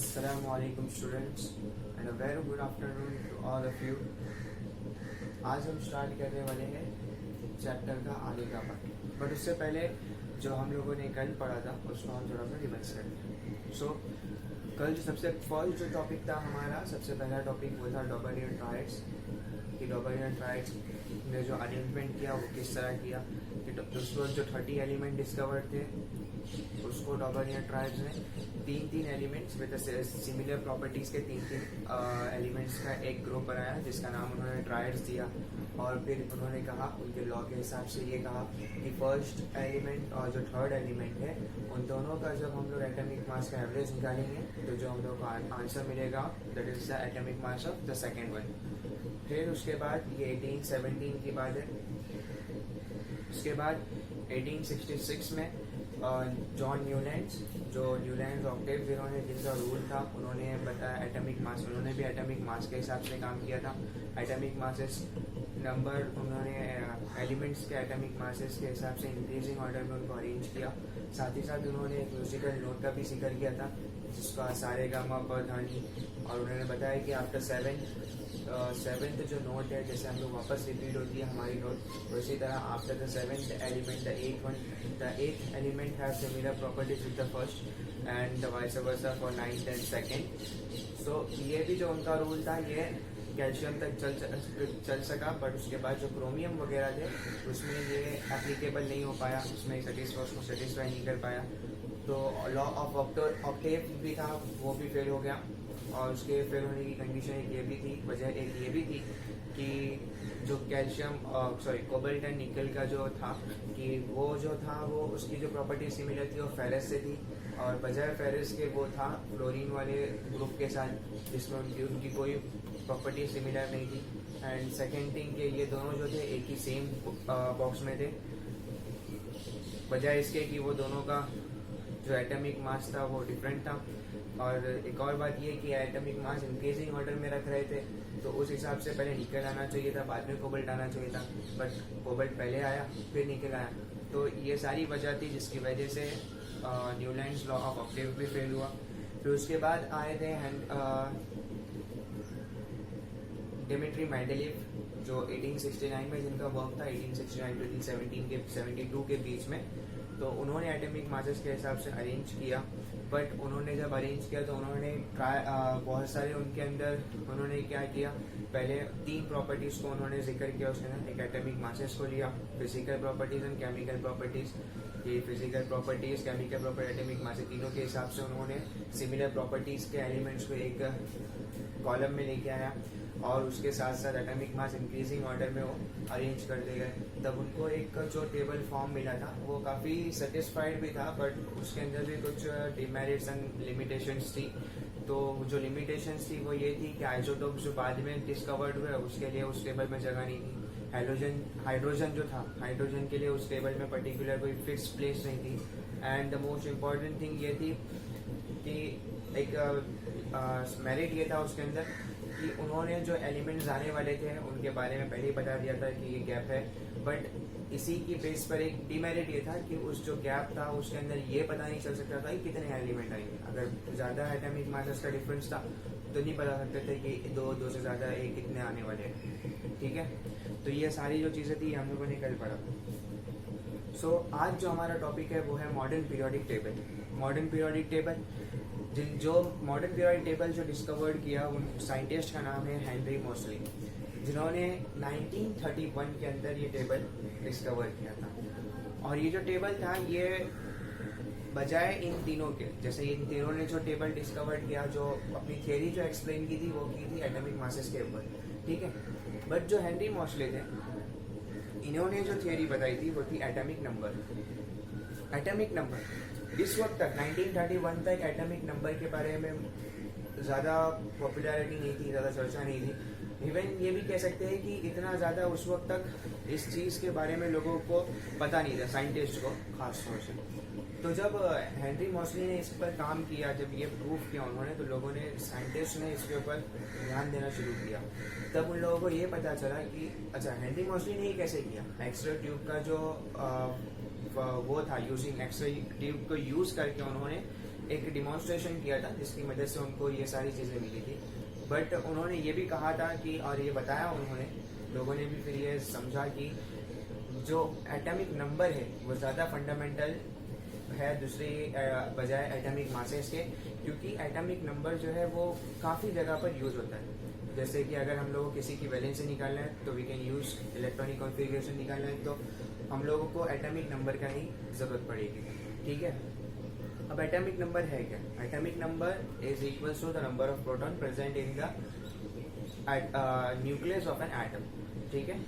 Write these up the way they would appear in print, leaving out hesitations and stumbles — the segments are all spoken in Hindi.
Assalamualaikum students and a very good afternoon to all of you. आज हम स्टार्ट करने वाले हैं चैप्टर का आगे का पार्ट, बट उससे पहले जो हम लोगों ने कल पढ़ा था उसको हम थोड़ा सा रिवाइज करते हैं। सो कल जो सबसे फर्स्ट जो टॉपिक था हमारा, सबसे पहला टॉपिक वो था डॉबलियन ट्राइड्स कि डॉबलियन ट्राइड्स ने जो अरेंजमेंट किया वो किस तरह किया कि उसको जो 30 एलिमेंट डिस्कवर थे उसको डॉबलियन ट्राइड्स ने तीन एलिमेंट्स विद सिमिलर प्रॉपर्टीज के तीन एलिमेंट्स का एक ग्रुप बनाया जिसका नाम उन्होंने ट्राइड्स दिया। और फिर उन्होंने कहा उनके लॉ के हिसाब से ये कहा कि फर्स्ट एलिमेंट और जो थर्ड एलिमेंट है उन दोनों का जब हम लोग एटॉमिक मास का एवरेज निकालेंगे तो जो हम लोग को आंसर मिलेगा that is the atomic mass of the second one. फिर उसके बाद ये 1817 की बात है। उसके बाद 1866 में जॉन न्यूलैंड्स जो न्यूलैंड्स ऑक्टेव जिन्होंने जिनका रूल था उन्होंने बताया एटॉमिक मास, उन्होंने भी एटॉमिक मास के हिसाब से काम किया था। एटॉमिक मासेस नंबर उन्होंने एलिमेंट्स के एटॉमिक मासेस के हिसाब से इंक्रीजिंग ऑर्डर में उनको अरेंज किया। साथ ही साथ उन्होंने एक म्यूजिकल नोट का भी जिक्र किया था जिसका सारे गामा पर धानी, और उन्होंने बताया कि आफ्टर सेवेंथ जो नोट है जैसे हम लोग वापस रिपीट होती है हमारी नोट, उसी तरह after the seventh element the eighth element have similar properties with the first and vice versa for ninth and second. So ये भी जो उनका रूल था ये कैल्शियम तक चल सका, बट उसके बाद जो क्रोमियम वगैरह थे उसमें ये एप्लीकेबल नहीं हो पाया, उसमें उसको सेटिस्फाई नहीं कर पाया। तो लॉ ऑफ ऑक्टेव भी था वो भी फेल हो गया, और उसके फेल होने की कंडीशन एक ये भी थी, वजह एक ये भी थी कि जो कैल्शियम कोबाल्ट एंड निकल का जो था कि वो जो था वो उसकी जो प्रॉपर्टी सिमिलर थी वो फेरस से थी, और बजाय फेरस के वो था फ्लोरीन वाले ग्रुप के साथ जिसमें उनकी कोई प्रॉपर्टी सिमिलर नहीं थी। एंड सेकेंड थिंग के ये दोनों जो थे एक ही सेम बॉक्स में थे, बजाय इसके कि वो दोनों का जो एटॉमिक मास था वो डिफरेंट था। और एक और बात ये कि एटॉमिक मास इंक्रीजिंग ऑर्डर में रख रहे थे, तो उस हिसाब से पहले निकल आना चाहिए था, बाद में कोबाल्ट आना चाहिए था, बट कोबाल्ट पहले आया फिर निकल आया। तो ये सारी वजह थी जिसकी वजह से न्यूलैंड्स लॉ ऑफ ऑक्टेव भी फेल हुआ। फिर उसके बाद आए थे डिमिट्री मेंडेलीव जो 1869 में जिनका वर्क था 1869 to 1872 के बीच में, तो उन्होंने एटॉमिक मासेस के हिसाब से अरेंज किया। बट उन्होंने जब अरेंज किया तो उन्होंने बहुत सारे उनके अंदर उन्होंने क्या किया, पहले तीन प्रॉपर्टीज को उन्होंने जिक्र किया उसके अंदर। एक एटॉमिक मासेस को लिया, physical properties and chemical properties. ये physical properties, chemical property, atomic masses तीनों के हिसाब से उन्होंने सिमिलर प्रॉपर्टीज के एलिमेंट्स को एक कॉलम में लेके आया, और उसके साथ साथ एटॉमिक मास इंक्रीजिंग ऑर्डर में वो अरेंज कर दे गए। तब उनको एक जो टेबल फॉर्म मिला था वो काफ़ी सेटिस्फाइड भी था, बट उसके अंदर भी कुछ डिमेरिट्स एंड लिमिटेशंस थी। तो जो लिमिटेशंस थी वो ये थी कि आइसोटोप जो बाद में डिस्कवर्ड हुए उसके लिए उस टेबल में जगह नहीं थी। हाइड्रोजन जो था, हाइड्रोजन के लिए उस टेबल में पर्टिकुलर कोई फिक्स प्लेस नहीं थी। And the most important thing ये थी कि एक मेरिट ये था उसके अंदर कि उन्होंने जो एलिमेंट्स आने वाले थे उनके बारे में पहले ही बता दिया था कि ये गैप है, बट इसी की बेस पर एक डिमेरिट ये था कि उस जो गैप था उसके अंदर ये पता नहीं चल सकता था कि कितने एलिमेंट आएंगे। अगर ज़्यादा एटॉमिक मासेस का डिफरेंस था तो नहीं बता सकते थे कि दो से ज़्यादा एक कितने आने वाले हैं। ठीक है, तो ये सारी जो चीज़ें थी हम लोगों ने कल पढ़ा। सो आज जो हमारा टॉपिक है वो है modern periodic table. Modern periodic table जो मॉडर्न पीरियोडिक टेबल जो डिस्कवर्ड किया उन साइंटिस्ट का नाम है हेनरी मोसली, जिन्होंने 1931 के अंदर ये टेबल डिस्कवर किया था। और ये जो टेबल था ये बजाय इन तीनों के, जैसे इन तीनों ने जो टेबल डिस्कवर किया, जो अपनी थियरी जो एक्सप्लेन की थी वो की थी एटॉमिक मासेस के ऊपर, ठीक है। बट जो हेनरी मोसले थे इन्होंने जो थियरी बताई थी वो थी एटॉमिक नंबर। एटॉमिक नंबर इस वक्त तक 1931 तक एटॉमिक नंबर के बारे में ज़्यादा पॉपुलैरिटी नहीं थी, ज़्यादा चर्चा नहीं थी। इवन ये भी कह सकते हैं कि इतना ज़्यादा उस वक्त तक इस चीज़ के बारे में लोगों को पता नहीं था, साइंटिस्ट को खास तौर से। तो जब हेनरी मोसली ने इस पर काम किया, जब ये प्रूफ किया उन्होंने, तो लोगों ने, साइंटिस्ट ने इसके ऊपर ध्यान देना शुरू किया। तब उन लोगों को ये पता चला कि अच्छा हेनरी मोसली ने ये कैसे किया। एक्सरे ट्यूब का जो वो था, यूजिंग एक्सरे ट्यूब को यूज करके उन्होंने एक डिमॉन्स्ट्रेशन किया था जिसकी मदद से उनको ये सारी चीज़ें मिली थी। बट उन्होंने ये भी कहा था कि, और ये बताया उन्होंने, लोगों ने भी फिर ये समझा कि जो एटॉमिक नंबर है वो ज़्यादा फंडामेंटल है दूसरी बजाय एटॉमिक मासेस के, क्योंकि एटॉमिक नंबर जो है वो काफ़ी जगह पर यूज़ होता है। जैसे कि अगर हम लोगों को किसी की वैलेंसी निकालना है तो we can use electronic configuration निकालना है तो हम लोगों को एटॉमिक नंबर का ही ज़रूरत पड़ेगी। ठीक है, अब एटॉमिक नंबर है क्या? Atomic number is equals to the number of proton present in the nucleus of an atom. ठीक है,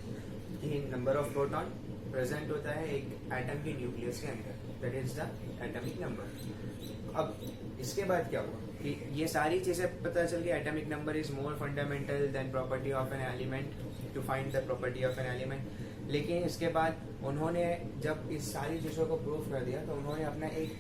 ये नंबर ऑफ प्रोटॉन प्रेजेंट होता है एक एटम के न्यूक्लियस के अंदर, that is the atomic number. अब इसके बाद क्या हुआ कि ये सारी चीज़ें पता चल गई, atomic number is more fundamental than property of an element to find the property of an element. लेकिन इसके बाद उन्होंने जब इस सारी चीज़ों को प्रूव कर दिया तो उन्होंने अपना एक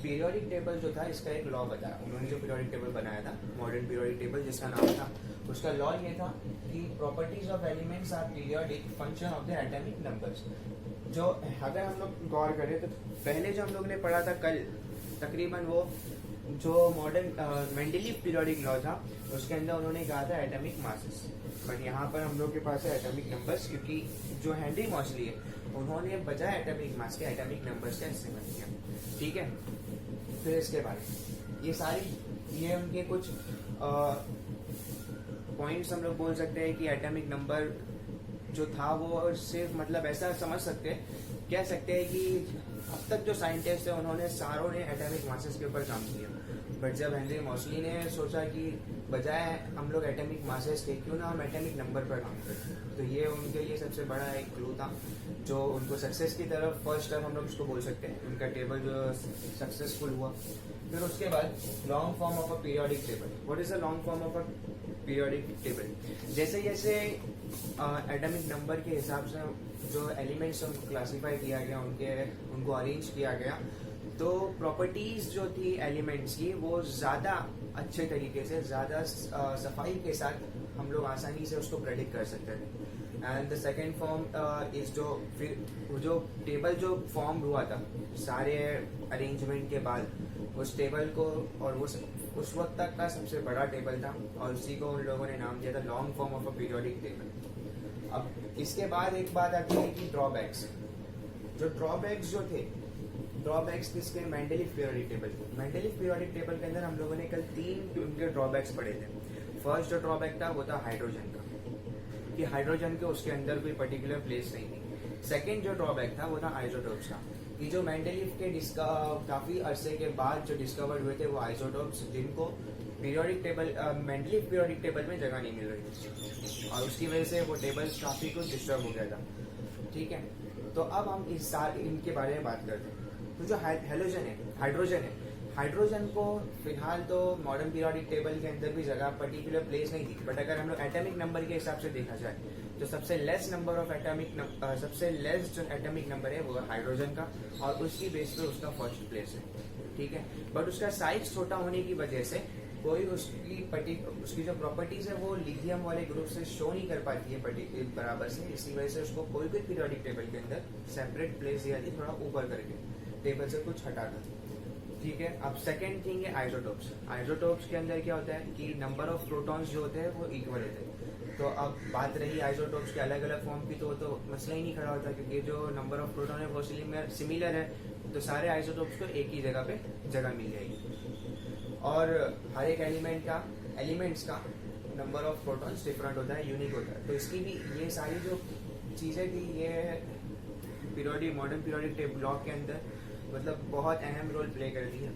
पीरियोडिक टेबल जो था इसका एक लॉ बताया। उन्होंने जो पीरियोडिक टेबल बनाया था, मॉडर्न पीरियोडिक टेबल जिसका नाम था, उसका लॉ ये था कि properties of elements are periodic function of the atomic numbers. जो अगर हम लोग गौर करें तो पहले जो हम लोग ने पढ़ा था कल तकरीबन, वो जो मॉडर्न मेंडलीव पीरियोडिक लॉ था उसके अंदर उन्होंने कहा था एटॉमिक मासेस, बट यहाँ पर हम लोग के पास है एटॉमिक नंबर्स, क्योंकि जो हेनरी मॉसली है उन्होंने बजाय एटॉमिक मास के एटॉमिक नंबर्स का इस्तेमाल किया। ठीक है, फिर इसके बाद ये उनके कुछ पॉइंट्स हम लोग बोल सकते हैं कि एटॉमिक नंबर जो था वो सिर्फ मतलब ऐसा समझ सकते हैं, कह सकते हैं कि अब तक जो साइंटिस्ट है उन्होंने सारों ने एटॉमिक मासेस के ऊपर काम किया, बट जब हेनरी मॉसली ने सोचा कि बजाय हम लोग एटॉमिक मासेस के क्यों ना हम एटॉमिक नंबर पर काम करें, तो ये उनके लिए सबसे बड़ा एक क्लू था जो उनको सक्सेस की तरफ फर्स्ट स्टेप हम लोग उसको बोल सकते हैं, उनका टेबल जो सक्सेसफुल हुआ। फिर उसके बाद long form of a periodic table. What is a long form of a periodic table? जैसे जैसे एटॉमिक नंबर के हिसाब से जो एलिमेंट्स उनको क्लासीफाई किया गया, उनको अरेंज किया गया, तो प्रॉपर्टीज जो थी एलिमेंट्स की वो ज़्यादा अच्छे तरीके से, ज़्यादा सफाई के साथ हम लोग आसानी से उसको प्रेडिक्ट कर सकते थे। And the second form is जो टेबल जो फॉर्म हुआ था सारे अरेंजमेंट के बाद, उस टेबल को, और वो उस वक्त तक का सबसे बड़ा टेबल था और उसी को उन लोगों ने नाम दिया था long form of a periodic table. अब इसके बाद एक बात आती है कि ड्रॉबैक्स। जो ड्रॉबैक्स जो थे, ड्रॉबैक्स किसके? मेंडलीव पीरियोडिक टेबल के। मेंडलीव पीरियोडिक टेबल के अंदर हम लोगों ने कल 3 उनके ड्रॉबैक्स पढ़े थे। फर्स्ट जो ड्रॉबैक था वो था हाइड्रोजन का, कि हाइड्रोजन के उसके अंदर कोई पर्टिकुलर प्लेस नहीं थी। सेकेंड जो ड्रॉबैक था वो था आइसोटोप्स का, कि जो मेंडलीव के काफी अरसे के बाद जो डिस्कवर हुए थे वो आइसोटोप्स, जिनको periodic table Mendeleev periodic table में जगह नहीं मिल रही थी और उसकी वजह से वो टेबल काफी कुछ डिस्टर्ब हो गया था। ठीक है, तो अब हम इनके बारे में बात करते हैं। तो जो हाइड्रोजन को फिलहाल तो मॉडर्न पीरियोडिक टेबल के अंदर भी जगह पर्टिकुलर प्लेस नहीं थी, बट अगर हम लोग एटॉमिक नंबर के हिसाब से देखा जाए तो सबसे लेस जो एटॉमिक नंबर है वो हाइड्रोजन का, और उसकी बेस पे उसका फर्स्ट प्लेस है। ठीक है, बट उसका साइज छोटा होने की वजह से कोई उसकी जो प्रॉपर्टीज है वो लिथियम वाले ग्रुप से शो नहीं कर पाती है बराबर से, इसी वजह से उसको कोई पीरियोडिक टेबल के अंदर सेपरेट प्लेस दिया थी, थोड़ा ऊपर करके टेबल से कुछ हटा कर। ठीक है, अब सेकेंड थिंग है आइसोटोप्स। आइसोटोप्स के अंदर क्या होता है कि नंबर ऑफ प्रोटॉन्स जो होते हैं वो इक्वल होते हैं। तो अब बात रही आइसोटोप्स के अलग अलग फॉर्म की, तो मसला ही नहीं खड़ा होता, क्योंकि जो नंबर ऑफ प्रोटॉन है वो सिमिलर है, तो सारे आइसोटोप्स को एक ही जगह पे जगह मिल जाएगी। और हर एक एलिमेंट्स का नंबर ऑफ प्रोटॉन्स डिफरेंट होता है, यूनिक होता है। तो इसकी भी ये सारी जो चीज़ें थी ये मॉडर्न पीरियोडिक टेबल ब्लॉक के अंदर मतलब बहुत अहम रोल प्ले करती है।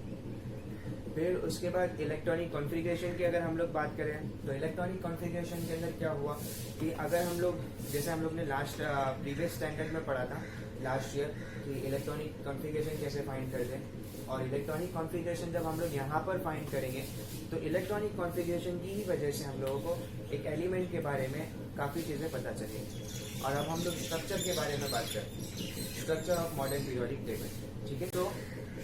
फिर उसके बाद इलेक्ट्रॉनिक कॉन्फ़िगरेशन की अगर हम लोग बात करें तो इलेक्ट्रॉनिक कॉन्फ़िगरेशन के अंदर क्या हुआ कि अगर हम लोग, जैसे हम लोग ने प्रीवियस स्टैंडर्ड में पढ़ा था लास्ट ईयर कि इलेक्ट्रॉनिक कॉन्फ़िगरेशन कैसे फाइंड करते हैं, और इलेक्ट्रॉनिक कॉन्फ़िगरेशन जब हम लोग यहाँ पर फाइंड करेंगे तो इलेक्ट्रॉनिक कॉन्फ़िगरेशन की ही वजह से हम लोगों को एक एलिमेंट के बारे में काफ़ी चीज़ें पता चलेंगी। और अब हम लोग स्ट्रक्चर के बारे में बात करें, structure of modern periodic table. ठीक है, तो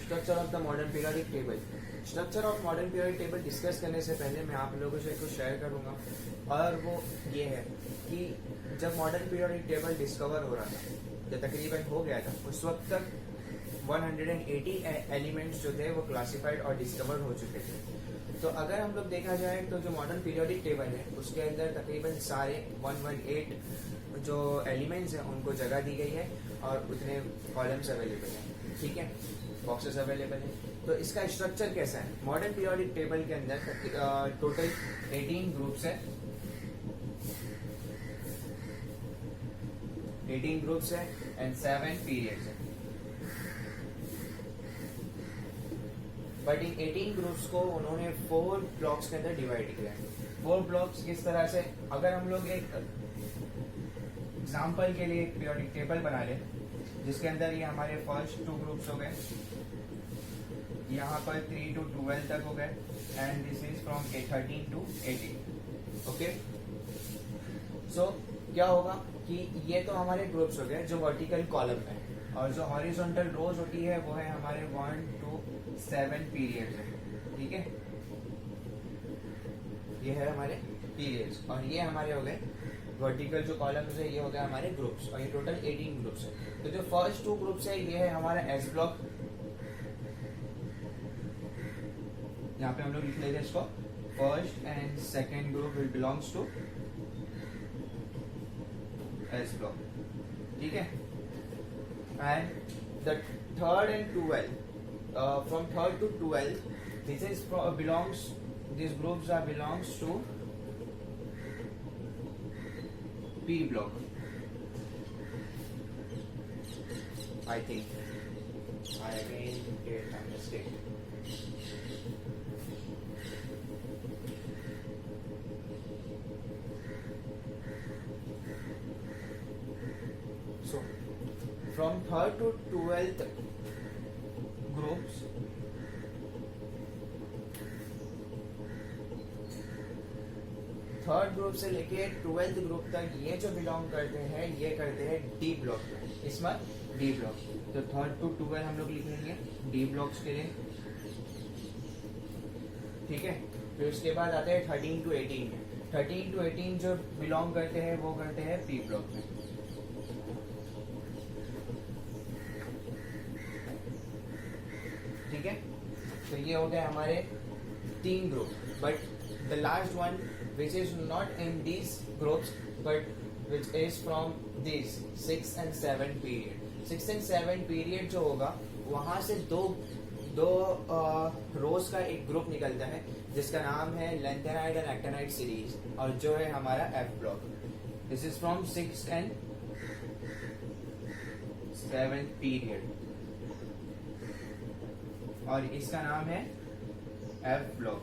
structure of the modern periodic table. Structure of modern periodic table discuss करने से पहले मैं आप लोगों से कुछ शेयर करूंगा, और वो ये है कि जब मॉडर्न पीरियोडिक टेबल डिस्कवर हो रहा था, जो तकरीबन हो गया था, उस वक्त तक 180 एलिमेंट्स जो थे वो क्लासिफाइड और डिस्कवर हो चुके थे। तो अगर हम लोग देखा जाए तो जो मॉडर्न पीरियोडिक टेबल है उसके अंदर तकरीबन सारे 118 जो एलिमेंट्स हैं उनको जगह दी गई है और उतने कॉलम्स अवेलेबल हैं, ठीक है, बॉक्सेस अवेलेबल हैं। तो इसका स्ट्रक्चर कैसा है? मॉडर्न पीरियोडिक टेबल के अंदर टोटल 18 ग्रुप्स है, 18 ग्रुप्स है एंड 7 पीरियड्स है। बट इन 18 ग्रुप्स को उन्होंने 4 ब्लॉक्स के अंदर डिवाइड किया है। 4 ब्लॉक्स किस तरह से? अगर हम लोग एक एग्जाम्पल के लिए एक पीरियोडिक टेबल बना ले जिसके अंदर ये हमारे फर्स्ट 2 ग्रुप्स हो गए, यहाँ पर 3 to 12 तक हो गए and this is from 13 to 18। Okay, so क्या होगा कि ये तो हमारे ग्रुप्स हो गए जो वर्टिकल कॉलम है, और जो हॉरिजॉन्टल रोज होती है वो है हमारे 1 to 7 पीरियड्स है, ठीक है, ये है हमारे पीरियड्स। और ये हमारे हो गए वर्टिकल जो कॉलम्स है, ये हो गए हमारे ग्रुप्स, और ये टोटल 18 ग्रुप्स है। तो जो फर्स्ट 2 ग्रुप्स है ये है हमारा एस ब्लॉक, यहाँ पे हम लोग लिख लेते हैं इसको, first and second group will belongs to S block, ठीक है। And the third and 12 from 3rd to 12th this is belongs, these groups are belongs to P block, I think I again get a mistake. So from 3rd to 12th groups third group से लेके 12th ग्रुप तक ये जो बिलोंग करते हैं ये करते हैं डी ब्लॉक में, इसमें डी ब्लॉक। तो 3rd to 12 हम लोग लिख लेंगे डी ब्लॉक्स के लिए, ठीक है। फिर उसके बाद आते हैं 13 to 18 में। 13 to 18 जो बिलोंग करते हैं वो करते हैं पी ब्लॉक में, ठीक है। तो ये हो गए हमारे 3 group, but the last one which is not in these groups but which is from this 6 and 7 period. 6 and 7 period जो होगा वहां से दो रोज का एक ग्रुप निकलता है जिसका नाम है लेंथेनाइड एंड एक्टिनाइड सीरीज, और जो है हमारा F block. This is from 6 and 7 period और इसका नाम है एफ ब्लॉक,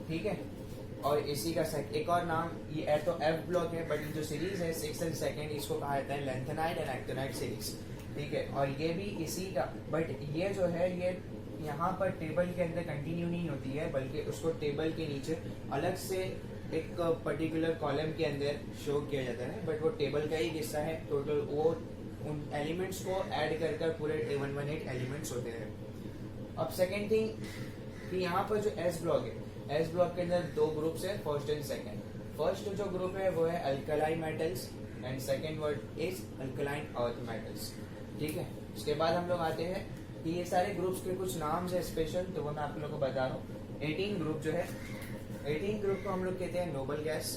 ठीक है। और इसी का एक और नाम ये तो एफ ब्लॉक है, बट ये जो सीरीज है 6 and 7 इसको कहा जाता है लेंथेनाइड एंड एक्टिनाइड सीरीज, ठीक है। और ये भी इसी का, बट ये जो है ये यहाँ पर टेबल के अंदर कंटिन्यू नहीं होती है, बल्कि उसको टेबल के नीचे अलग से एक पर्टिकुलर कॉलम के अंदर शो किया जाता है, बट वो टेबल का ही हिस्सा है। टोटल वो उन एलिमेंट्स को ऐड कर पूरे 118 एलिमेंट्स होते हैं। अब सेकेंड थिंग कि यहाँ पर जो एस ब्लॉक है, एस ब्लॉक के अंदर 2 ग्रुप्स है, फर्स्ट एंड सेकेंड। फर्स्ट जो ग्रुप है वो है alkaline metals and second word is alkaline earth metals, ठीक है। उसके बाद हम लोग आते हैं कि ये सारे ग्रुप्स के कुछ नाम है स्पेशल, तो वो मैं आप लोगों को बता रहा हूँ। 18 ग्रुप जो है, 18 ग्रुप को हम लोग कहते हैं noble gas,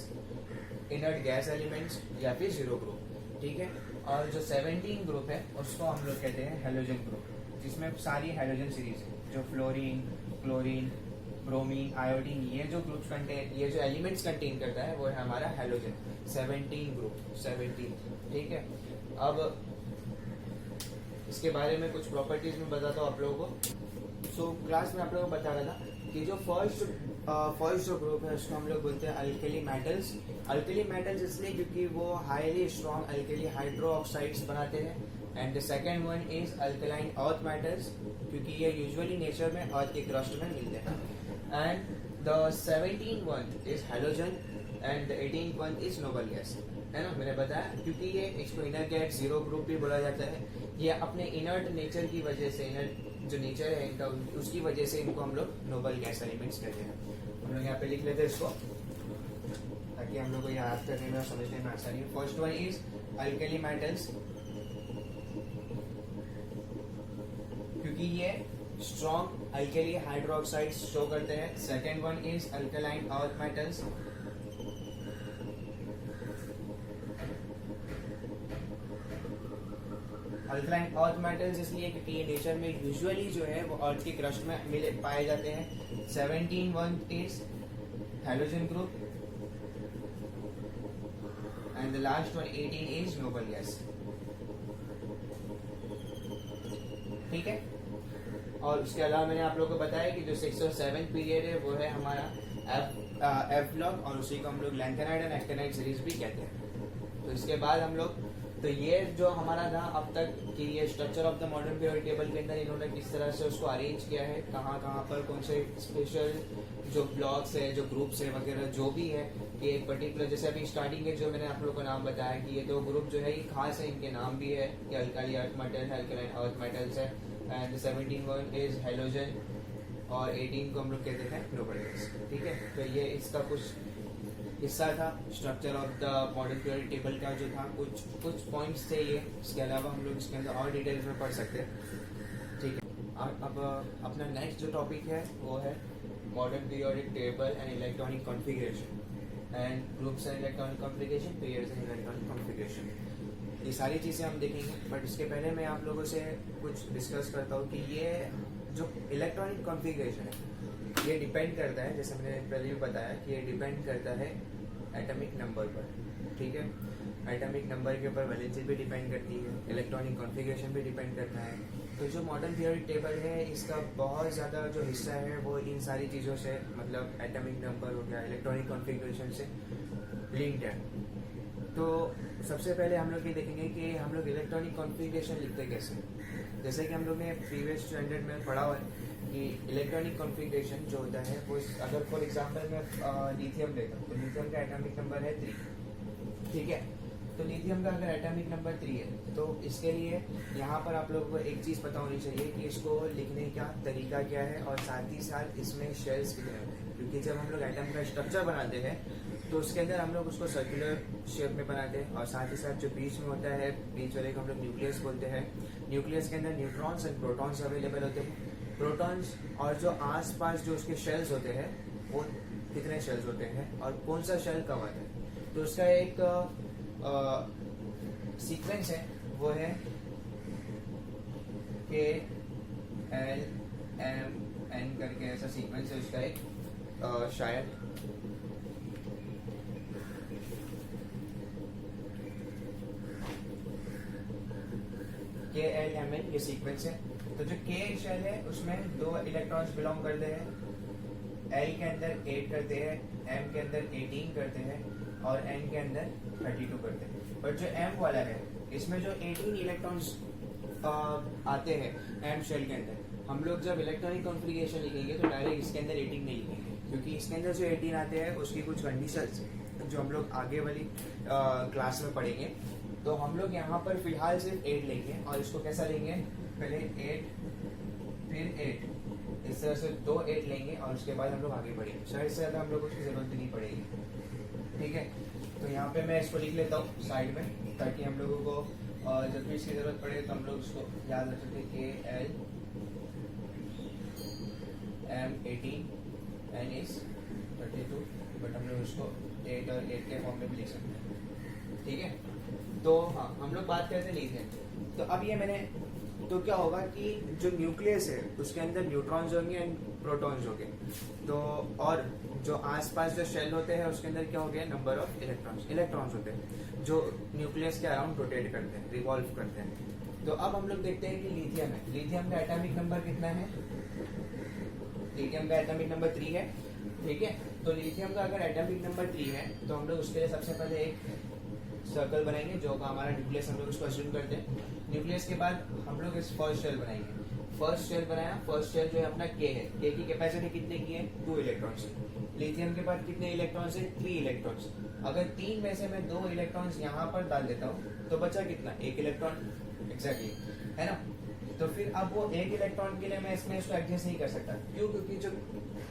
inert gas elements या फिर जीरो ग्रुप, ठीक है। और जो 17 ग्रुप है उसको हम लोग कहते हैं हेलोजन ग्रुप, जिसमें सारी हेलोजन सीरीज है, जो फ्लोरीन, क्लोरीन, ब्रोमीन, आयोडीन, ये जो ग्रुप्स कंटेन, ये जो एलिमेंट्स कंटेन करता है वो है हमारा हेलोजन 17 ग्रुप, 17, ठीक है। अब इसके बारे में कुछ प्रॉपर्टीज में बताता हूँ आप लोगों को। सो क्लास में आप लोगों को बता रहा था कि जो फर्स्ट जो ग्रुप है उसको हम लोग बोलते हैं अल्कली मेटल्स। अल्कली मेटल्स इसलिए क्योंकि वो highly strong alkali hydro oxides बनाते हैं। And the second one is alkaline earth metals, क्योंकि ये यूजुअली नेचर में अर्थ के क्रस्ट में मिलते हैं। And the 17th one is halogen and the 18th one is noble gas, है ना, मैंने बताया। क्योंकि ये इसको इनर गैस जीरो ग्रुप भी बोला जाता है। ये अपने इनर्ट नेचर की वजह से, इनर्ट जो नेचर है इनका, उसकी वजह से इनको हम लोग नोबल गैस एलिमेंट्स कहते हैं। हम लोग यहाँ पे लिख लेते हैं इसको ताकि हम लोग को याद करने में और समझने में आसानी हो। First one is alkali metals, क्योंकि ये स्ट्रॉन्ग अल्कली हाइड्रोक्साइड शो करते हैं। Second one is alkaline earth metals. Alkaline earth metals इसलिए क्योंकि ये नेचर में यूजुअली जो है वो अर्थ की क्रस्ट में मिले पाए जाते हैं। 17 one is halogen group and the last one 18 is noble gas. ठीक है, और उसके अलावा मैंने आप लोगों को बताया कि जो 6 और 7 पीरियड है वो है हमारा एफ ब्लॉक, और उसी को हम लोग लैंथेनाइड एंड एक्टिनाइड सीरीज भी कहते हैं। तो इसके बाद हम लोग, तो ये जो हमारा था अब तक कि ये structure of the modern period table के अंदर इन्होंने किस तरह से उसको अरेंज किया है, कहाँ कहाँ पर कौन से स्पेशल जो ब्लॉक्स है, जो ग्रुप्स है वगैरह जो भी है, कि एक पर्टिकुलर, जैसे अभी स्टार्टिंग में जो मैंने आप लोगों को नाम बताया कि ये दो ग्रुप जो है ये खास है, इनके नाम भी है कि अल्काली अर्थ मेटल है, अल्कलाइन अर्थ मेटल्स है। एंड 17 वन इज हेलोजन और 18 को हम लोग कहते हैं नोबल गैस। ठीक है, तो ये इसका कुछ हिस्सा था structure of the modern period table का जो था, कुछ पॉइंट्स थे ये। इसके अलावा हम लोग इसके अंदर और डिटेल्स में पढ़ सकते हैं। ठीक है, अब अपना नेक्स्ट जो टॉपिक है वो है modern periodic table and electronic configuration and groups and electronic configuration, periods and electronic configuration. ये सारी चीज़ें हम देखेंगे, बट इसके पहले मैं आप लोगों से कुछ डिस्कस करता हूँ कि ये जो इलेक्ट्रॉनिक कॉन्फ़िगरेशन है ये डिपेंड करता है, जैसे मैंने पहले भी बताया कि ये डिपेंड करता है एटॉमिक नंबर पर। ठीक है, एटॉमिक नंबर के ऊपर वैलेंसी भी डिपेंड करती है, इलेक्ट्रॉनिक कॉन्फ़िगरेशन भी डिपेंड करता है। तो जो मॉडर्न पीरियोडिक टेबल है इसका बहुत ज़्यादा जो हिस्सा है वो इन सारी चीज़ों से, मतलब एटॉमिक नंबर हो गया, इलेक्ट्रॉनिक कॉन्फ़िगरेशन से लिंक्ड है। तो सबसे पहले हम लोग ये देखेंगे कि हम लोग इलेक्ट्रॉनिक कॉन्फ़िगरेशन लिखते कैसे। जैसे कि हम लोग ने प्रीवियस स्टैंडर्ड में पढ़ा हुआ है कि इलेक्ट्रॉनिक कॉन्फ़िगरेशन जो होता है वो, अगर फॉर एग्जांपल मैं लिथियम लेता हूँ तो लिथियम का एटॉमिक नंबर है 3। ठीक है, तो लिथियम का अगर एटॉमिक नंबर 3 है तो इसके लिए यहाँ पर आप लोगों को एक चीज़ पता होनी चाहिए कि इसको लिखने का तरीका क्या है, और साथ ही साथ इसमें शेल्स कितने होते हैं। क्योंकि जब हम लोग एटम का स्ट्रक्चर बनाते हैं तो उसके अंदर हम लोग उसको सर्कुलर शेप में बनाते हैं, और साथ ही साथ जो बीच में होता है, बीच वाले को हम लोग न्यूक्लियस बोलते हैं। न्यूक्लियस के अंदर न्यूट्रॉन्स एंड प्रोटॉन्स अवेलेबल होते हैं। प्रोटॉन्स और जो आसपास जो उसके शेल्स होते हैं वो कितने शेल्स होते हैं और कौन सा शेल कब आता है, तो उसका एक सीक्वेंस है, वो है के एल एम एन करके ऐसा सीक्वेंस है उसका एक, शायद के एल एम एन ये सीक्वेंस है। तो जो के शेल है उसमें 2 इलेक्ट्रॉन्स बिलोंग करते हैं, एल के अंदर 8 करते हैं, एम के अंदर 18 करते हैं और एन के अंदर 32 करते हैं। बट जो एम वाला है इसमें जो 18 इलेक्ट्रॉन्स आते हैं एम शेल के अंदर, हम लोग जब इलेक्ट्रॉनिक कॉन्फ़िगरेशन लिखेंगे तो डायरेक्ट इसके अंदर 18 नहीं लिखेंगे, क्योंकि इसके अंदर जो 18 आते हैं उसकी कुछ कंडीशंस जो हम लोग आगे वाली क्लास में पढ़ेंगे। तो हम लोग यहाँ पर फिलहाल सिर्फ 8 लेंगे, और इसको कैसा लेंगे, पहले 8 फिर 8, इस तरह से 2 8 लेंगे और उसके बाद हम लोग आगे बढ़ेंगे। शायद इससे ज़्यादा हम लोग उसकी ज़रूरत भी नहीं पड़ेगी। ठीक है, तो यहाँ पे मैं इसको लिख लेता हूँ साइड में, ताकि हम लोगों को जब भी इसकी ज़रूरत पड़े तो हम लोग उसको याद रख सकें। K L M 18 N is 32, बट हम लोग उसको 8 और 8 के फॉर्म में भी लिख सकते हैं। ठीक है, तो हाँ हम लोग बात करते हैं लिथियम। तो अब ये मैंने, तो क्या होगा कि जो न्यूक्लियस है उसके अंदर न्यूट्रॉन्स होंगे एंड प्रोटॉन्स होंगे, तो और जो आसपास जो शेल होते हैं उसके अंदर क्या हो गया, नंबर ऑफ इलेक्ट्रॉन्स होते हैं जो न्यूक्लियस के अराउंड रोटेट करते हैं, रिवॉल्व करते हैं। तो अब हम लोग देखते हैं कि लिथियम है, लिथियम का एटॉमिक नंबर कितना है, लिथियम का एटॉमिक नंबर 3 है। ठीक है, तो लिथियम का अगर एटॉमिक नंबर 3 है तो हम लोग उसके लिए सबसे पहले एक सर्कल बनाएंगे जो हमारा न्यूक्लियस, हम लोग उसको अज्यूम करते हैं। न्यूक्लियस के बाद हम लोग इस फर्स्ट शेल बनाएंगे। फर्स्ट शेल बनाया, फर्स्ट शेल जो है अपना के है, के की कैपेसिटी कितने की है, 2 इलेक्ट्रॉन्स। लिथियम के बाद कितने इलेक्ट्रॉन्स है, 3 इलेक्ट्रॉन्स। अगर 3 में से मैं 2 इलेक्ट्रॉन्स यहाँ पर डाल देता हूँ तो बचा कितना, 1 इलेक्ट्रॉन। एग्जैक्टली, है ना। तो फिर अब वो 1 इलेक्ट्रॉन के लिए मैं इसमें इसको एडजस्ट नहीं कर सकता, क्यों, क्योंकि जो